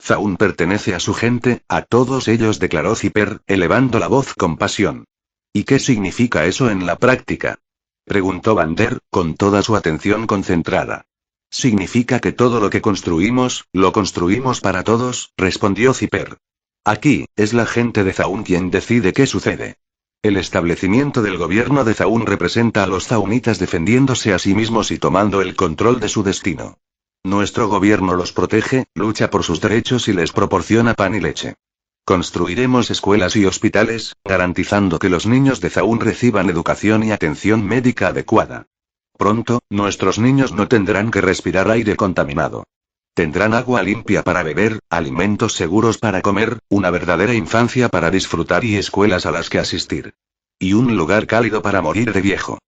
Zaun pertenece a su gente, a todos ellos, declaró Zipper, elevando la voz con pasión. ¿Y qué significa eso en la práctica? Preguntó Vander, con toda su atención concentrada. Significa que todo lo que construimos, lo construimos para todos, respondió Zipper. Aquí, es la gente de Zaun quien decide qué sucede. El establecimiento del gobierno de Zaun representa a los zaunitas defendiéndose a sí mismos y tomando el control de su destino. Nuestro gobierno los protege, lucha por sus derechos y les proporciona pan y leche. Construiremos escuelas y hospitales, garantizando que los niños de Zaun reciban educación y atención médica adecuada. Pronto, nuestros niños no tendrán que respirar aire contaminado. Tendrán agua limpia para beber, alimentos seguros para comer, una verdadera infancia para disfrutar y escuelas a las que asistir. Y un lugar cálido para morir de viejo.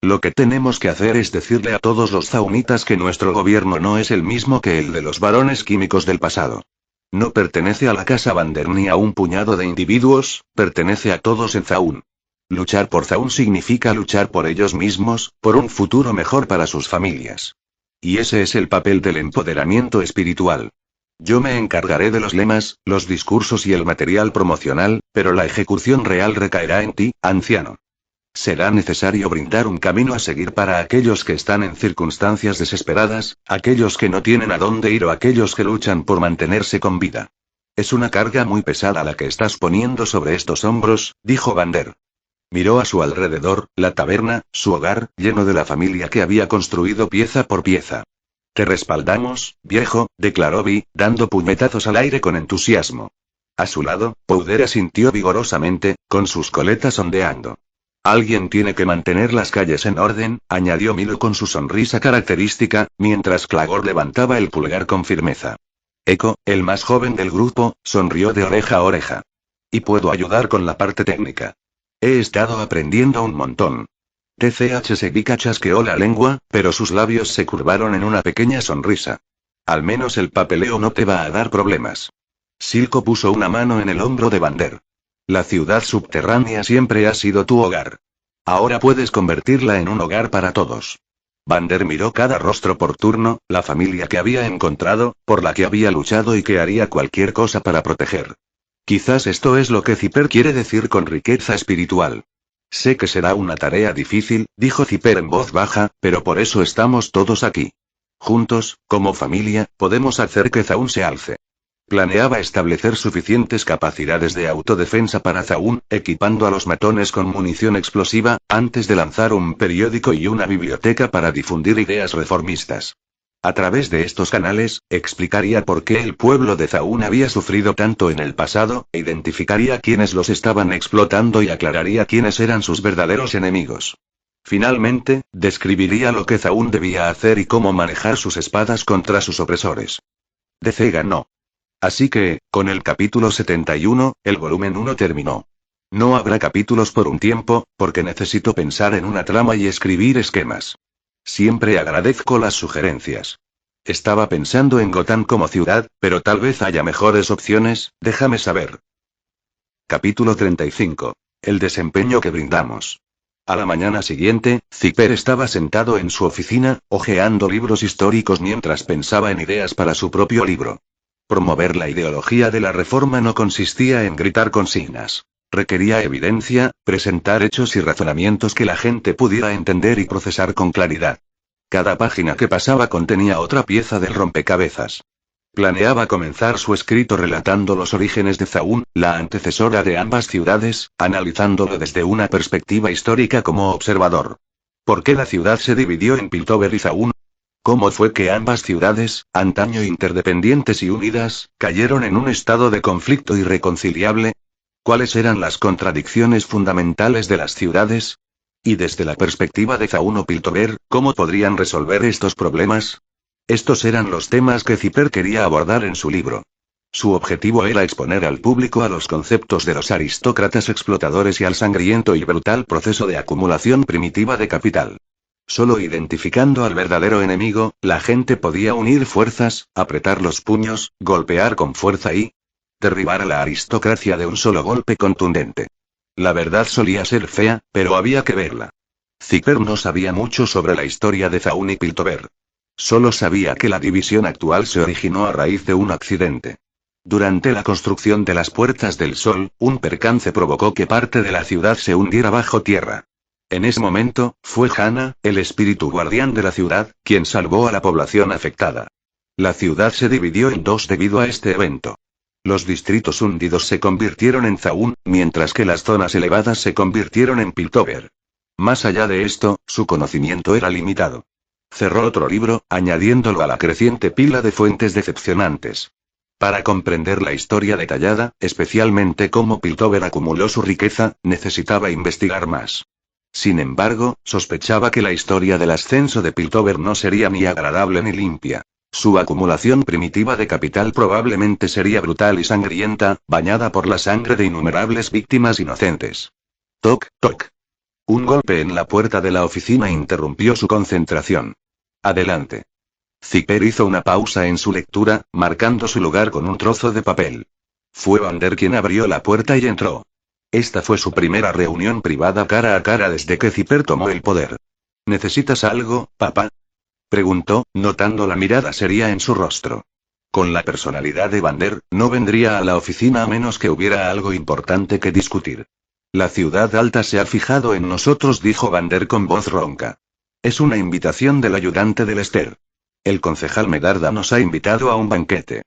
Lo que tenemos que hacer es decirle a todos los zaunitas que nuestro gobierno no es el mismo que el de los varones químicos del pasado. No pertenece a la casa Vander ni a un puñado de individuos, pertenece a todos en Zaun. Luchar por Zaun significa luchar por ellos mismos, por un futuro mejor para sus familias. Y ese es el papel del empoderamiento espiritual. Yo me encargaré de los lemas, los discursos y el material promocional, pero la ejecución real recaerá en ti, anciano. Será necesario brindar un camino a seguir para aquellos que están en circunstancias desesperadas, aquellos que no tienen a dónde ir o aquellos que luchan por mantenerse con vida. Es una carga muy pesada la que estás poniendo sobre estos hombros, dijo Vander. Miró a su alrededor, la taberna, su hogar, lleno de la familia que había construido pieza por pieza. Te respaldamos, viejo, declaró Vi, dando puñetazos al aire con entusiasmo. A su lado, Powder asintió vigorosamente, con sus coletas ondeando. Alguien tiene que mantener las calles en orden, añadió Milo con su sonrisa característica, mientras Clagor levantaba el pulgar con firmeza. Echo, el más joven del grupo, sonrió de oreja a oreja. Y puedo ayudar con la parte técnica. He estado aprendiendo un montón. TCH Sebika chasqueó la lengua, pero sus labios se curvaron en una pequeña sonrisa. Al menos el papeleo no te va a dar problemas. Silco puso una mano en el hombro de Vander. La ciudad subterránea siempre ha sido tu hogar. Ahora puedes convertirla en un hogar para todos. Vander miró cada rostro por turno, la familia que había encontrado, por la que había luchado y que haría cualquier cosa para proteger. Quizás esto es lo que Zipper quiere decir con riqueza espiritual. Sé que será una tarea difícil, dijo Zipper en voz baja, pero por eso estamos todos aquí. Juntos, como familia, podemos hacer que Zaun se alce. Planeaba establecer suficientes capacidades de autodefensa para Zaun, equipando a los matones con munición explosiva, antes de lanzar un periódico y una biblioteca para difundir ideas reformistas. A través de estos canales, explicaría por qué el pueblo de Zaun había sufrido tanto en el pasado, identificaría quiénes los estaban explotando y aclararía quiénes eran sus verdaderos enemigos. Finalmente, describiría lo que Zaun debía hacer y cómo manejar sus espadas contra sus opresores. DC ganó. Así que, con el capítulo 71, el volumen 1 terminó. No habrá capítulos por un tiempo, porque necesito pensar en una trama y escribir esquemas. Siempre agradezco las sugerencias. Estaba pensando en Gotham como ciudad, pero tal vez haya mejores opciones, déjame saber. Capítulo 35. El desempeño que brindamos. A la mañana siguiente, Zipper estaba sentado en su oficina, hojeando libros históricos mientras pensaba en ideas para su propio libro. Promover la ideología de la reforma no consistía en gritar consignas. Requería evidencia, presentar hechos y razonamientos que la gente pudiera entender y procesar con claridad. Cada página que pasaba contenía otra pieza del rompecabezas. Planeaba comenzar su escrito relatando los orígenes de Zaun, la antecesora de ambas ciudades, analizándolo desde una perspectiva histórica como observador. ¿Por qué la ciudad se dividió en Piltover y Zaun? ¿Cómo fue que ambas ciudades, antaño interdependientes y unidas, cayeron en un estado de conflicto irreconciliable? ¿Cuáles eran las contradicciones fundamentales de las ciudades? Y desde la perspectiva de Zaun o Piltover, ¿cómo podrían resolver estos problemas? Estos eran los temas que Zipper quería abordar en su libro. Su objetivo era exponer al público a los conceptos de los aristócratas explotadores y al sangriento y brutal proceso de acumulación primitiva de capital. Solo identificando al verdadero enemigo, la gente podía unir fuerzas, apretar los puños, golpear con fuerza y derribar a la aristocracia de un solo golpe contundente. La verdad solía ser fea, pero había que verla. Zipper no sabía mucho sobre la historia de Zaun y Piltover. Solo sabía que la división actual se originó a raíz de un accidente. Durante la construcción de las Puertas del Sol, un percance provocó que parte de la ciudad se hundiera bajo tierra. En ese momento, fue Hana, el espíritu guardián de la ciudad, quien salvó a la población afectada. La ciudad se dividió en dos debido a este evento. Los distritos hundidos se convirtieron en Zaun, mientras que las zonas elevadas se convirtieron en Piltover. Más allá de esto, su conocimiento era limitado. Cerró otro libro, añadiéndolo a la creciente pila de fuentes decepcionantes. Para comprender la historia detallada, especialmente cómo Piltover acumuló su riqueza, necesitaba investigar más. Sin embargo, sospechaba que la historia del ascenso de Piltover no sería ni agradable ni limpia. Su acumulación primitiva de capital probablemente sería brutal y sangrienta, bañada por la sangre de innumerables víctimas inocentes. Toc, toc. Un golpe en la puerta de la oficina interrumpió su concentración. Adelante. Zipper hizo una pausa en su lectura, marcando su lugar con un trozo de papel. Fue Vander quien abrió la puerta y entró. Esta fue su primera reunión privada cara a cara desde que Zipper tomó el poder. ¿Necesitas algo, papá? Preguntó, notando la mirada seria en su rostro. Con la personalidad de Vander, no vendría a la oficina a menos que hubiera algo importante que discutir. La ciudad alta se ha fijado en nosotros, dijo Vander con voz ronca. Es una invitación del ayudante de Lester. El concejal Medarda nos ha invitado a un banquete.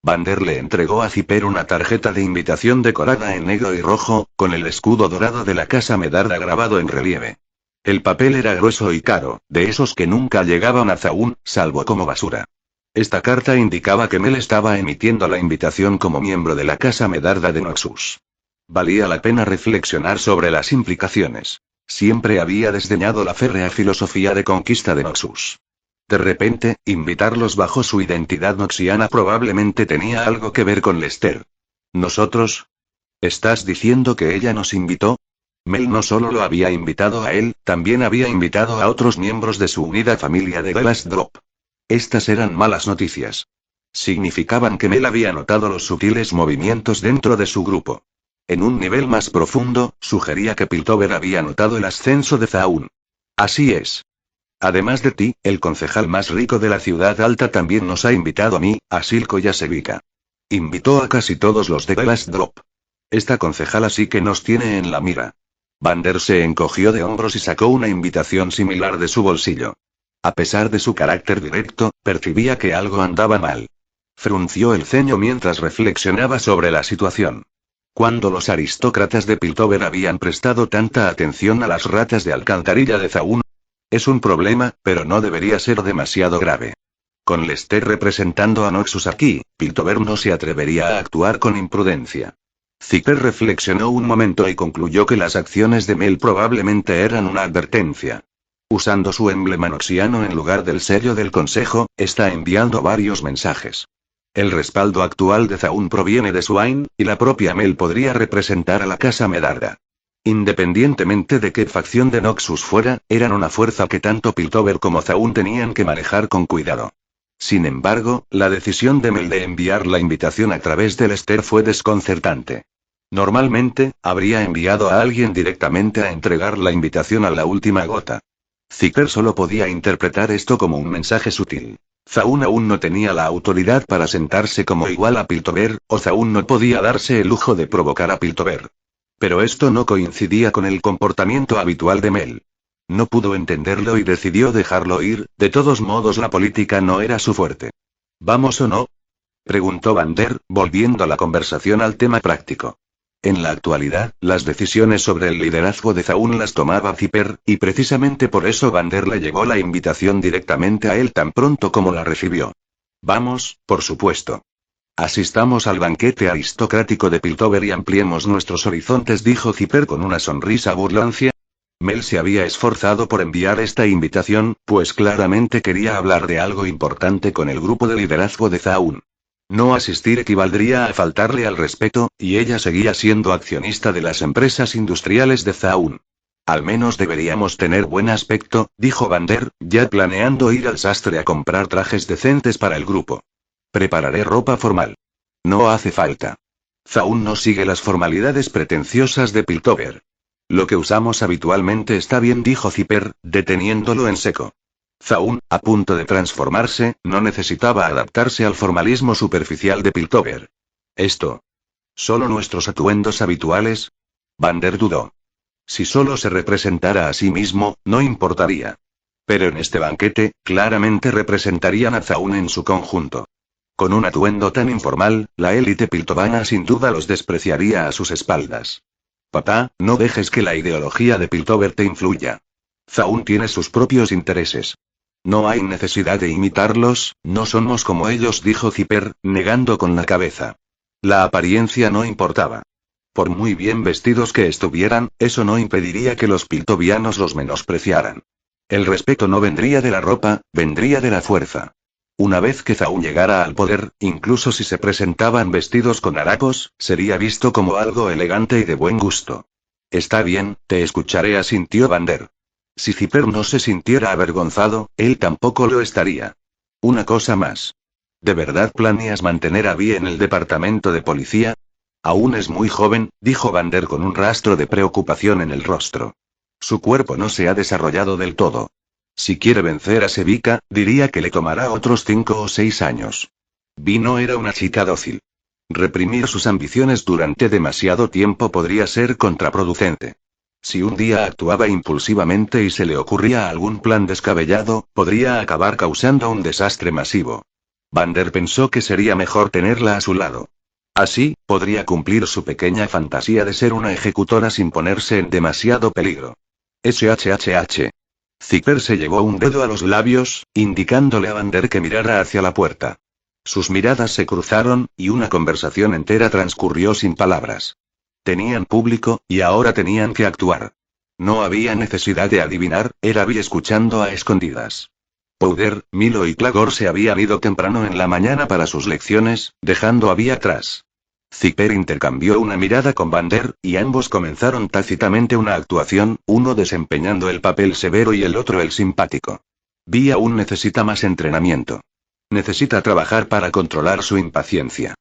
Vander le entregó a Zipper una tarjeta de invitación decorada en negro y rojo, con el escudo dorado de la casa Medarda grabado en relieve. El papel era grueso y caro, de esos que nunca llegaban a Zaun, salvo como basura. Esta carta indicaba que Mel estaba emitiendo la invitación como miembro de la casa Medarda de Noxus. Valía la pena reflexionar sobre las implicaciones. Siempre había desdeñado la férrea filosofía de conquista de Noxus. De repente, invitarlos bajo su identidad noxiana probablemente tenía algo que ver con Lester. ¿Nosotros? ¿Estás diciendo que ella nos invitó? Mel no solo lo había invitado a él, también había invitado a otros miembros de su unida familia de The Last Drop. Estas eran malas noticias. Significaban que Mel había notado los sutiles movimientos dentro de su grupo. En un nivel más profundo, sugería que Piltover había notado el ascenso de Zaun. Así es. Además de ti, el concejal más rico de la ciudad alta también nos ha invitado a mí, a Silco y a Sevika. Invitó a casi todos los de The Last Drop. Esta concejala sí que nos tiene en la mira. Vander se encogió de hombros y sacó una invitación similar de su bolsillo. A pesar de su carácter directo, percibía que algo andaba mal. Frunció el ceño mientras reflexionaba sobre la situación. ¿Cuándo los aristócratas de Piltover habían prestado tanta atención a las ratas de alcantarilla de Zaun? Es un problema, pero no debería ser demasiado grave. Con Lester representando a Noxus aquí, Piltover no se atrevería a actuar con imprudencia. Zipper reflexionó un momento y concluyó que las acciones de Mel probablemente eran una advertencia. Usando su emblema noxiano en lugar del sello del consejo, está enviando varios mensajes. El respaldo actual de Zaun proviene de Swain, y la propia Mel podría representar a la casa Medarda. Independientemente de qué facción de Noxus fuera, eran una fuerza que tanto Piltover como Zaun tenían que manejar con cuidado. Sin embargo, la decisión de Mel de enviar la invitación a través del Lester fue desconcertante. Normalmente, habría enviado a alguien directamente a entregar la invitación a la última gota. Zipper solo podía interpretar esto como un mensaje sutil. Zaun aún no tenía la autoridad para sentarse como igual a Piltover, o Zaun no podía darse el lujo de provocar a Piltover. Pero esto no coincidía con el comportamiento habitual de Mel. No pudo entenderlo y decidió dejarlo ir, de todos modos la política no era su fuerte. ¿Vamos o no? Preguntó Vander, volviendo la conversación al tema práctico. En la actualidad, las decisiones sobre el liderazgo de Zaun las tomaba Zipper, y precisamente por eso Vander le llevó la invitación directamente a él tan pronto como la recibió. Vamos, por supuesto. Asistamos al banquete aristocrático de Piltover y ampliemos nuestros horizontes, dijo Zipper con una sonrisa burlancia. Mel se había esforzado por enviar esta invitación, pues claramente quería hablar de algo importante con el grupo de liderazgo de Zaun. No asistir equivaldría a faltarle al respeto, y ella seguía siendo accionista de las empresas industriales de Zaun. Al menos deberíamos tener buen aspecto, dijo Vander, ya planeando ir al sastre a comprar trajes decentes para el grupo. Prepararé ropa formal. No hace falta. Zaun no sigue las formalidades pretenciosas de Piltover. Lo que usamos habitualmente está bien, dijo Zipper, deteniéndolo en seco. Zaun, a punto de transformarse, no necesitaba adaptarse al formalismo superficial de Piltover. ¿Esto? ¿Solo nuestros atuendos habituales? Vander dudó. Si solo se representara a sí mismo, no importaría. Pero en este banquete, claramente representarían a Zaun en su conjunto. Con un atuendo tan informal, la élite piltovana sin duda los despreciaría a sus espaldas. Papá, no dejes que la ideología de Piltover te influya. Zaun tiene sus propios intereses. No hay necesidad de imitarlos, no somos como ellos, dijo Zipper, negando con la cabeza. La apariencia no importaba. Por muy bien vestidos que estuvieran, eso no impediría que los piltovianos los menospreciaran. El respeto no vendría de la ropa, vendría de la fuerza. Una vez que Zaun llegara al poder, incluso si se presentaban vestidos con harapos, sería visto como algo elegante y de buen gusto. Está bien, te escucharé, asintió Vander. Si Zipper no se sintiera avergonzado, él tampoco lo estaría. Una cosa más. ¿De verdad planeas mantener a Vi en el departamento de policía? Aún es muy joven, dijo Vander con un rastro de preocupación en el rostro. Su cuerpo no se ha desarrollado del todo. Si quiere vencer a Sevika, diría que le tomará otros 5 o 6 años. Vi no era una chica dócil. Reprimir sus ambiciones durante demasiado tiempo podría ser contraproducente. Si un día actuaba impulsivamente y se le ocurría algún plan descabellado, podría acabar causando un desastre masivo. Vander pensó que sería mejor tenerla a su lado. Así, podría cumplir su pequeña fantasía de ser una ejecutora sin ponerse en demasiado peligro. SHHH. Zipper se llevó un dedo a los labios, indicándole a Vander que mirara hacia la puerta. Sus miradas se cruzaron, y una conversación entera transcurrió sin palabras. Tenían público, y ahora tenían que actuar. No había necesidad de adivinar, era Vi escuchando a escondidas. Powder, Milo y Clagor se habían ido temprano en la mañana para sus lecciones, dejando a Vi atrás. Zipper intercambió una mirada con Vander, y ambos comenzaron tácitamente una actuación, uno desempeñando el papel severo y el otro el simpático. Vi aún necesita más entrenamiento. Necesita trabajar para controlar su impaciencia.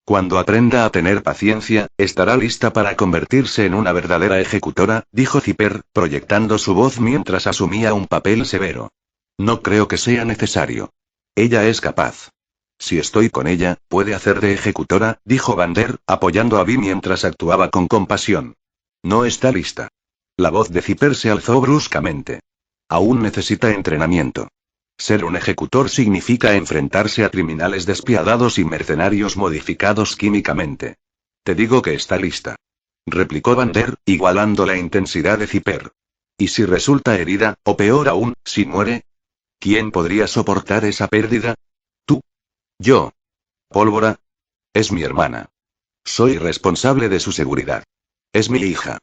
Cuando aprenda a tener paciencia, estará lista para convertirse en una verdadera ejecutora, dijo Zipper, proyectando su voz mientras asumía un papel severo. No creo que sea necesario. Ella es capaz. Si estoy con ella, puede hacer de ejecutora, dijo Vander, apoyando a Vi mientras actuaba con compasión. No está lista. La voz de Zipper se alzó bruscamente. Aún necesita entrenamiento. Ser un ejecutor significa enfrentarse a criminales despiadados y mercenarios modificados químicamente. Te digo que está lista. Replicó Vander, igualando la intensidad de Zipper. ¿Y si resulta herida, o peor aún, si muere? ¿Quién podría soportar esa pérdida? Tú. Yo. Pólvora. Es mi hermana. Soy responsable de su seguridad. Es mi hija.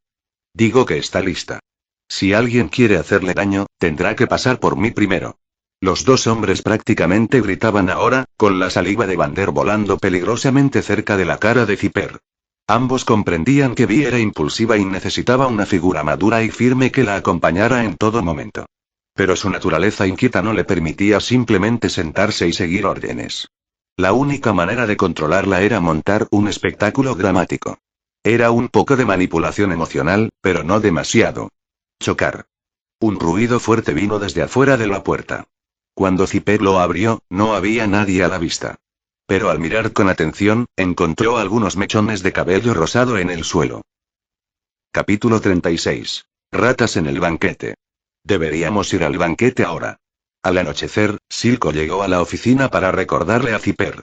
Digo que está lista. Si alguien quiere hacerle daño, tendrá que pasar por mí primero. Los dos hombres prácticamente gritaban ahora, con la saliva de Vander volando peligrosamente cerca de la cara de Zipper. Ambos comprendían que Vi era impulsiva y necesitaba una figura madura y firme que la acompañara en todo momento. Pero su naturaleza inquieta no le permitía simplemente sentarse y seguir órdenes. La única manera de controlarla era montar un espectáculo dramático. Era un poco de manipulación emocional, pero no demasiado. Chocar. Un ruido fuerte vino desde afuera de la puerta. Cuando Zipper lo abrió, no había nadie a la vista. Pero al mirar con atención, encontró algunos mechones de cabello rosado en el suelo. Capítulo 36. Ratas en el banquete. Deberíamos ir al banquete ahora. Al anochecer, Silco llegó a la oficina para recordarle a Zipper.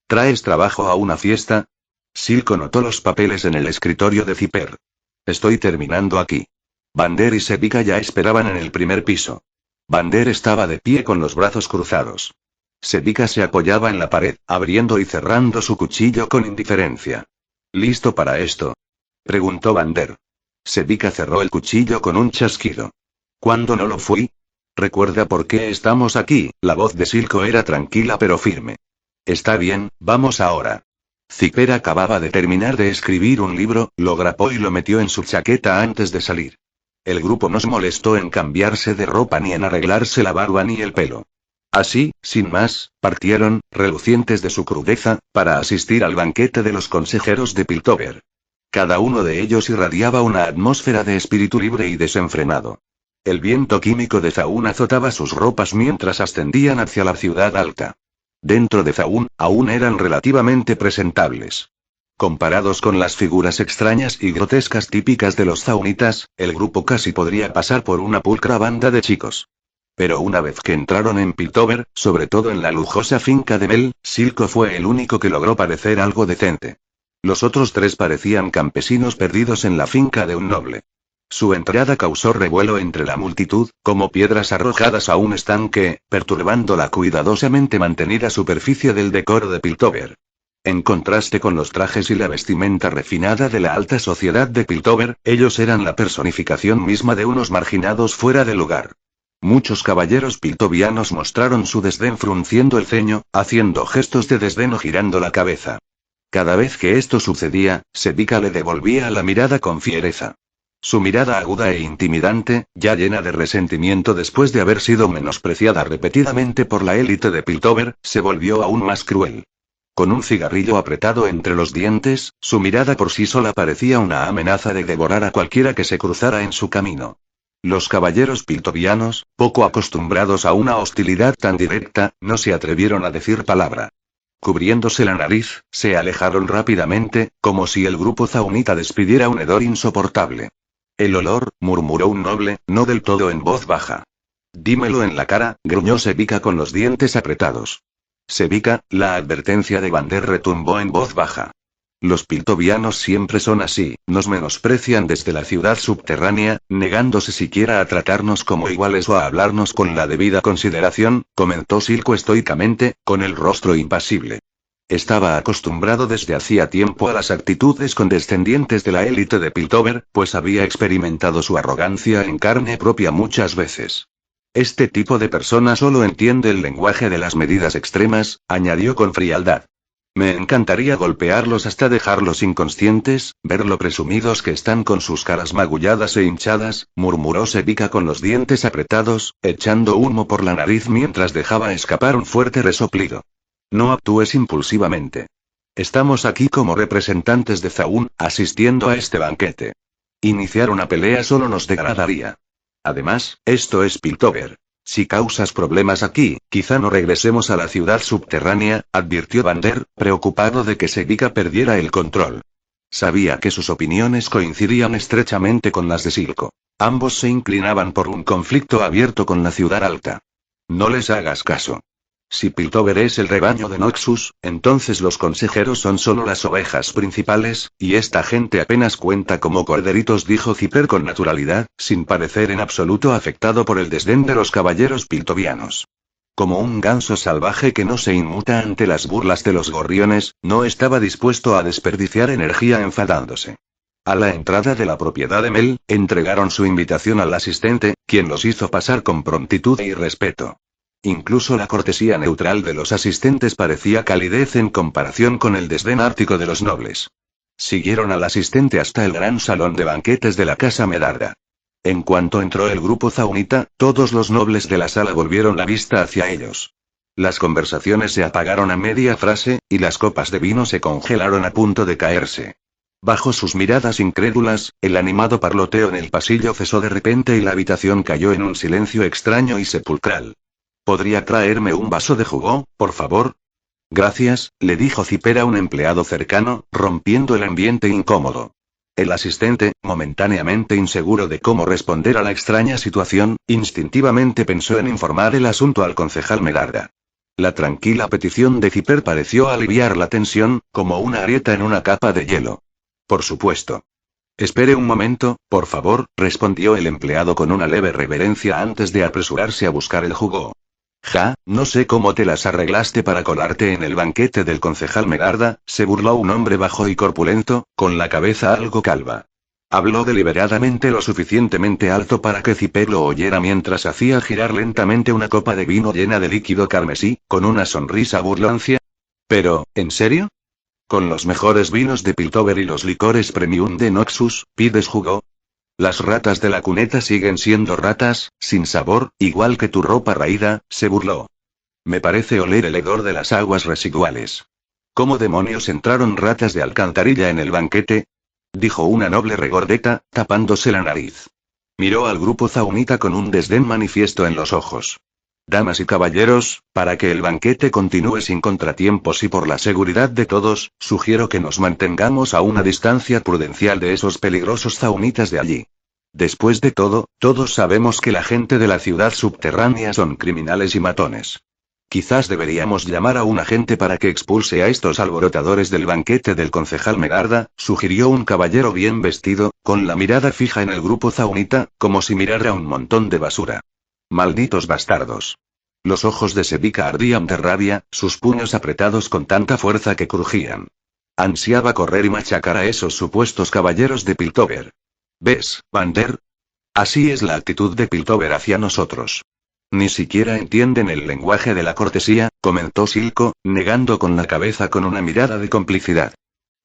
¿Traes trabajo a una fiesta? Silco notó los papeles en el escritorio de Zipper. Estoy terminando aquí. Vander y Sevika ya esperaban en el primer piso. Vander estaba de pie con los brazos cruzados. Sevika se apoyaba en la pared, abriendo y cerrando su cuchillo con indiferencia. ¿Listo para esto?, preguntó Vander. Sevika cerró el cuchillo con un chasquido. ¿Cuándo no lo fui? ¿Recuerda por qué estamos aquí? La voz de Silco era tranquila pero firme. Está bien, vamos ahora. Zipper acababa de terminar de escribir un libro, lo grapó y lo metió en su chaqueta antes de salir. El grupo no se molestó en cambiarse de ropa ni en arreglarse la barba ni el pelo. Así, sin más, partieron, relucientes de su crudeza, para asistir al banquete de los consejeros de Piltover. Cada uno de ellos irradiaba una atmósfera de espíritu libre y desenfrenado. El viento químico de Zaun azotaba sus ropas mientras ascendían hacia la ciudad alta. Dentro de Zaun, aún eran relativamente presentables. Comparados con las figuras extrañas y grotescas típicas de los zaunitas, el grupo casi podría pasar por una pulcra banda de chicos. Pero una vez que entraron en Piltover, sobre todo en la lujosa finca de Mel, Silco fue el único que logró parecer algo decente. Los otros tres parecían campesinos perdidos en la finca de un noble. Su entrada causó revuelo entre la multitud, como piedras arrojadas a un estanque, perturbando la cuidadosamente mantenida superficie del decoro de Piltover. En contraste con los trajes y la vestimenta refinada de la alta sociedad de Piltover, ellos eran la personificación misma de unos marginados fuera de lugar. Muchos caballeros piltovianos mostraron su desdén frunciendo el ceño, haciendo gestos de desdén o girando la cabeza. Cada vez que esto sucedía, Sevika le devolvía la mirada con fiereza. Su mirada aguda e intimidante, ya llena de resentimiento después de haber sido menospreciada repetidamente por la élite de Piltover, se volvió aún más cruel. Con un cigarrillo apretado entre los dientes, su mirada por sí sola parecía una amenaza de devorar a cualquiera que se cruzara en su camino. Los caballeros piltovianos, poco acostumbrados a una hostilidad tan directa, no se atrevieron a decir palabra. Cubriéndose la nariz, se alejaron rápidamente, como si el grupo zaunita despidiera un hedor insoportable. El olor, murmuró un noble, no del todo en voz baja. Dímelo en la cara, gruñó Sevika con los dientes apretados. Sevika, la advertencia de Vander retumbó en voz baja. Los piltovianos siempre son así, nos menosprecian desde la ciudad subterránea, negándose siquiera a tratarnos como iguales o a hablarnos con la debida consideración, comentó Silco estoicamente, con el rostro impasible. Estaba acostumbrado desde hacía tiempo a las actitudes condescendientes de la élite de Piltover, pues había experimentado su arrogancia en carne propia muchas veces. Este tipo de persona solo entiende el lenguaje de las medidas extremas, añadió con frialdad. Me encantaría golpearlos hasta dejarlos inconscientes, ver lo presumidos que están con sus caras magulladas e hinchadas, murmuró Sevika con los dientes apretados, echando humo por la nariz mientras dejaba escapar un fuerte resoplido. No actúes impulsivamente. Estamos aquí como representantes de Zaun, asistiendo a este banquete. Iniciar una pelea solo nos degradaría. Además, esto es Piltover. Si causas problemas aquí, quizá no regresemos a la ciudad subterránea, advirtió Vander, preocupado de que Sevika perdiera el control. Sabía que sus opiniones coincidían estrechamente con las de Silco. Ambos se inclinaban por un conflicto abierto con la ciudad alta. No les hagas caso. Si Piltover es el rebaño de Noxus, entonces los consejeros son solo las ovejas principales, y esta gente apenas cuenta como corderitos, dijo Zipper con naturalidad, sin parecer en absoluto afectado por el desdén de los caballeros piltovianos. Como un ganso salvaje que no se inmuta ante las burlas de los gorriones, no estaba dispuesto a desperdiciar energía enfadándose. A la entrada de la propiedad de Mel, entregaron su invitación al asistente, quien los hizo pasar con prontitud y respeto. Incluso la cortesía neutral de los asistentes parecía calidez en comparación con el desdén ártico de los nobles. Siguieron al asistente hasta el gran salón de banquetes de la casa Medarda. En cuanto entró el grupo zaunita, todos los nobles de la sala volvieron la vista hacia ellos. Las conversaciones se apagaron a media frase, y las copas de vino se congelaron a punto de caerse. Bajo sus miradas incrédulas, el animado parloteo en el pasillo cesó de repente y la habitación cayó en un silencio extraño y sepulcral. ¿Podría traerme un vaso de jugo, por favor? Gracias, le dijo Zipper a un empleado cercano, rompiendo el ambiente incómodo. El asistente, momentáneamente inseguro de cómo responder a la extraña situación, instintivamente pensó en informar el asunto al concejal Medarda. La tranquila petición de Zipper pareció aliviar la tensión, como una grieta en una capa de hielo. Por supuesto. Espere un momento, por favor, respondió el empleado con una leve reverencia antes de apresurarse a buscar el jugo. Ja, no sé cómo te las arreglaste para colarte en el banquete del concejal Medarda, se burló un hombre bajo y corpulento, con la cabeza algo calva. Habló deliberadamente lo suficientemente alto para que Zipper lo oyera mientras hacía girar lentamente una copa de vino llena de líquido carmesí, con una sonrisa burlancia. Pero, ¿en serio? Con los mejores vinos de Piltover y los licores premium de Noxus, ¿pides jugo? Las ratas de la cuneta siguen siendo ratas, sin sabor, igual que tu ropa raída, se burló. Me parece oler el hedor de las aguas residuales. ¿Cómo demonios entraron ratas de alcantarilla en el banquete? Dijo una noble regordeta, tapándose la nariz. Miró al grupo zaunita con un desdén manifiesto en los ojos. Damas y caballeros, para que el banquete continúe sin contratiempos y por la seguridad de todos, sugiero que nos mantengamos a una distancia prudencial de esos peligrosos zaunitas de allí. Después de todo, todos sabemos que la gente de la ciudad subterránea son criminales y matones. Quizás deberíamos llamar a un agente para que expulse a estos alborotadores del banquete del concejal Medarda, sugirió un caballero bien vestido, con la mirada fija en el grupo zaunita, como si mirara un montón de basura. Malditos bastardos. Los ojos de Sevika ardían de rabia, sus puños apretados con tanta fuerza que crujían. Ansiaba correr y machacar a esos supuestos caballeros de Piltover. ¿Ves, Vander? Así es la actitud de Piltover hacia nosotros. Ni siquiera entienden el lenguaje de la cortesía, comentó Silco, negando con la cabeza con una mirada de complicidad.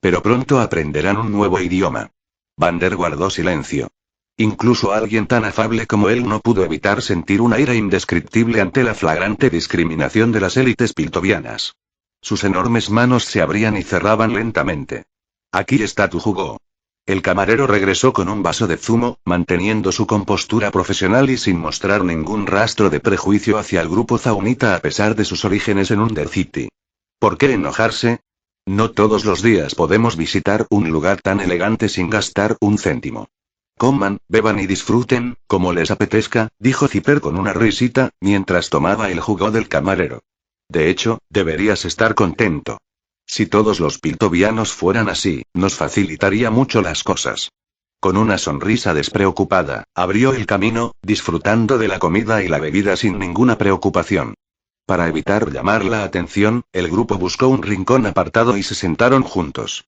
Pero pronto aprenderán un nuevo idioma. Vander guardó silencio. Incluso alguien tan afable como él no pudo evitar sentir una ira indescriptible ante la flagrante discriminación de las élites piltovianas. Sus enormes manos se abrían y cerraban lentamente. Aquí está tu jugo. El camarero regresó con un vaso de zumo, manteniendo su compostura profesional y sin mostrar ningún rastro de prejuicio hacia el grupo zaunita a pesar de sus orígenes en Undercity. ¿Por qué enojarse? No todos los días podemos visitar un lugar tan elegante sin gastar un céntimo. Coman, beban y disfruten, como les apetezca, dijo Zipper con una risita, mientras tomaba el jugo del camarero. De hecho, deberías estar contento. Si todos los piltovianos fueran así, nos facilitaría mucho las cosas. Con una sonrisa despreocupada, abrió el camino, disfrutando de la comida y la bebida sin ninguna preocupación. Para evitar llamar la atención, el grupo buscó un rincón apartado y se sentaron juntos.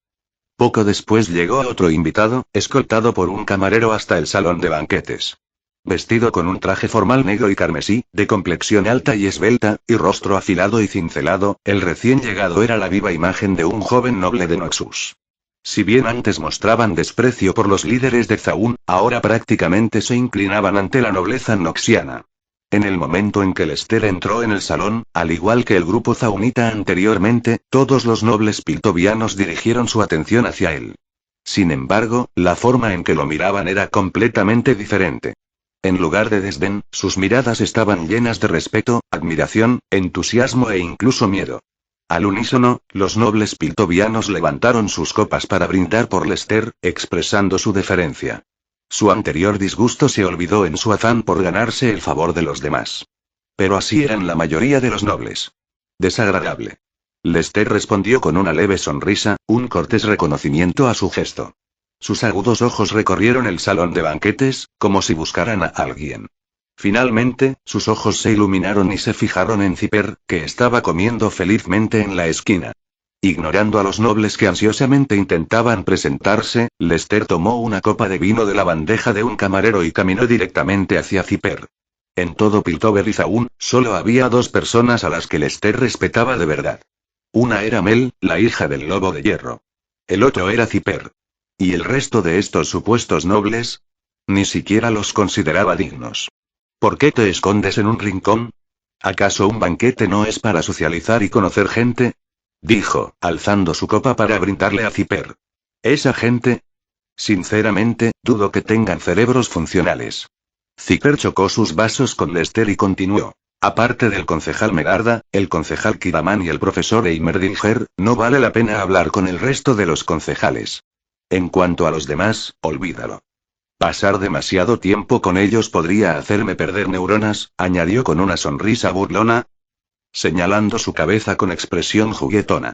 Poco después llegó otro invitado, escoltado por un camarero hasta el salón de banquetes. Vestido con un traje formal negro y carmesí, de complexión alta y esbelta, y rostro afilado y cincelado, el recién llegado era la viva imagen de un joven noble de Noxus. Si bien antes mostraban desprecio por los líderes de Zaun, ahora prácticamente se inclinaban ante la nobleza noxiana. En el momento en que Lester entró en el salón, al igual que el grupo zaunita anteriormente, todos los nobles piltovianos dirigieron su atención hacia él. Sin embargo, la forma en que lo miraban era completamente diferente. En lugar de desdén, sus miradas estaban llenas de respeto, admiración, entusiasmo e incluso miedo. Al unísono, los nobles piltovianos levantaron sus copas para brindar por Lester, expresando su deferencia. Su anterior disgusto se olvidó en su afán por ganarse el favor de los demás. Pero así eran la mayoría de los nobles. Desagradable. Lester respondió con una leve sonrisa, un cortés reconocimiento a su gesto. Sus agudos ojos recorrieron el salón de banquetes, como si buscaran a alguien. Finalmente, sus ojos se iluminaron y se fijaron en Zipper, que estaba comiendo felizmente en la esquina. Ignorando a los nobles que ansiosamente intentaban presentarse, Lester tomó una copa de vino de la bandeja de un camarero y caminó directamente hacia Zipper. En todo Piltover y Zaun, solo había dos personas a las que Lester respetaba de verdad. Una era Mel, la hija del lobo de hierro. El otro era Zipper. ¿Y el resto de estos supuestos nobles? Ni siquiera los consideraba dignos. ¿Por qué te escondes en un rincón? ¿Acaso un banquete no es para socializar y conocer gente? Dijo, alzando su copa para brindarle a Zipper. ¿Esa gente? Sinceramente, dudo que tengan cerebros funcionales. Zipper chocó sus vasos con Lester y continuó. Aparte del concejal Merarda, el concejal Kiraman y el profesor Eimerdinger, no vale la pena hablar con el resto de los concejales. En cuanto a los demás, olvídalo. Pasar demasiado tiempo con ellos podría hacerme perder neuronas, añadió con una sonrisa burlona, señalando su cabeza con expresión juguetona.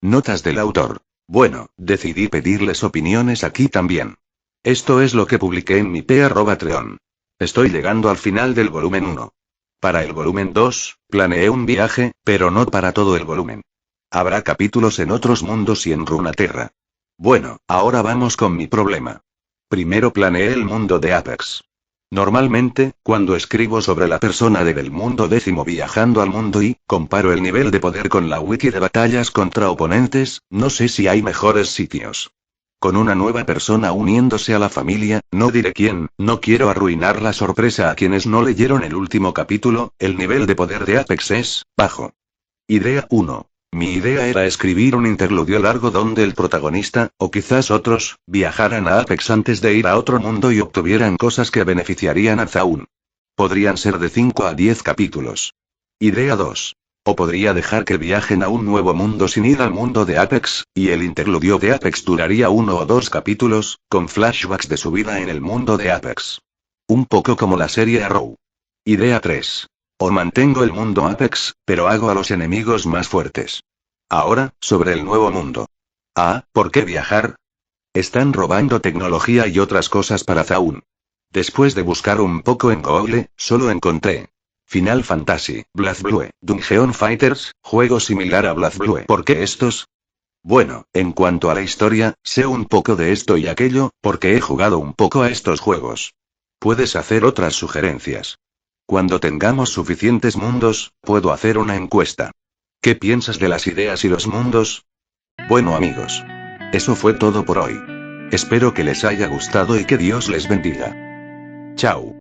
Notas del autor. Bueno, decidí pedirles opiniones aquí también. Esto es lo que publiqué en mi Patreon. Estoy llegando al final del volumen 1. Para el volumen 2, planeé un viaje, pero no para todo el volumen. Habrá capítulos en otros mundos y en Runeterra. Bueno, ahora vamos con mi problema. Primero planeé el mundo de Apex. Normalmente, cuando escribo sobre la persona del mundo décimo viajando al mundo y comparo el nivel de poder con la wiki de batallas contra oponentes, no sé si hay mejores sitios. Con una nueva persona uniéndose a la familia, no diré quién, no quiero arruinar la sorpresa a quienes no leyeron el último capítulo, el nivel de poder de Apex es bajo. Idea 1. Mi idea era escribir un interludio largo donde el protagonista, o quizás otros, viajaran a Apex antes de ir a otro mundo y obtuvieran cosas que beneficiarían a Zaun. Podrían ser de 5 a 10 capítulos. Idea 2. O podría dejar que viajen a un nuevo mundo sin ir al mundo de Apex, y el interludio de Apex duraría 1 o 2 capítulos, con flashbacks de su vida en el mundo de Apex. Un poco como la serie Arrow. Idea 3. O mantengo el mundo Apex, pero hago a los enemigos más fuertes. Ahora, sobre el nuevo mundo. Ah, ¿por qué viajar? Están robando tecnología y otras cosas para Zaun. Después de buscar un poco en Google, solo encontré Final Fantasy, BlazBlue, Dungeon Fighters, juego similar a BlazBlue. ¿Por qué estos? Bueno, en cuanto a la historia, sé un poco de esto y aquello, porque he jugado un poco a estos juegos. Puedes hacer otras sugerencias. Cuando tengamos suficientes mundos, puedo hacer una encuesta. ¿Qué piensas de las ideas y los mundos? Bueno amigos. Eso fue todo por hoy. Espero que les haya gustado y que Dios les bendiga. Chao.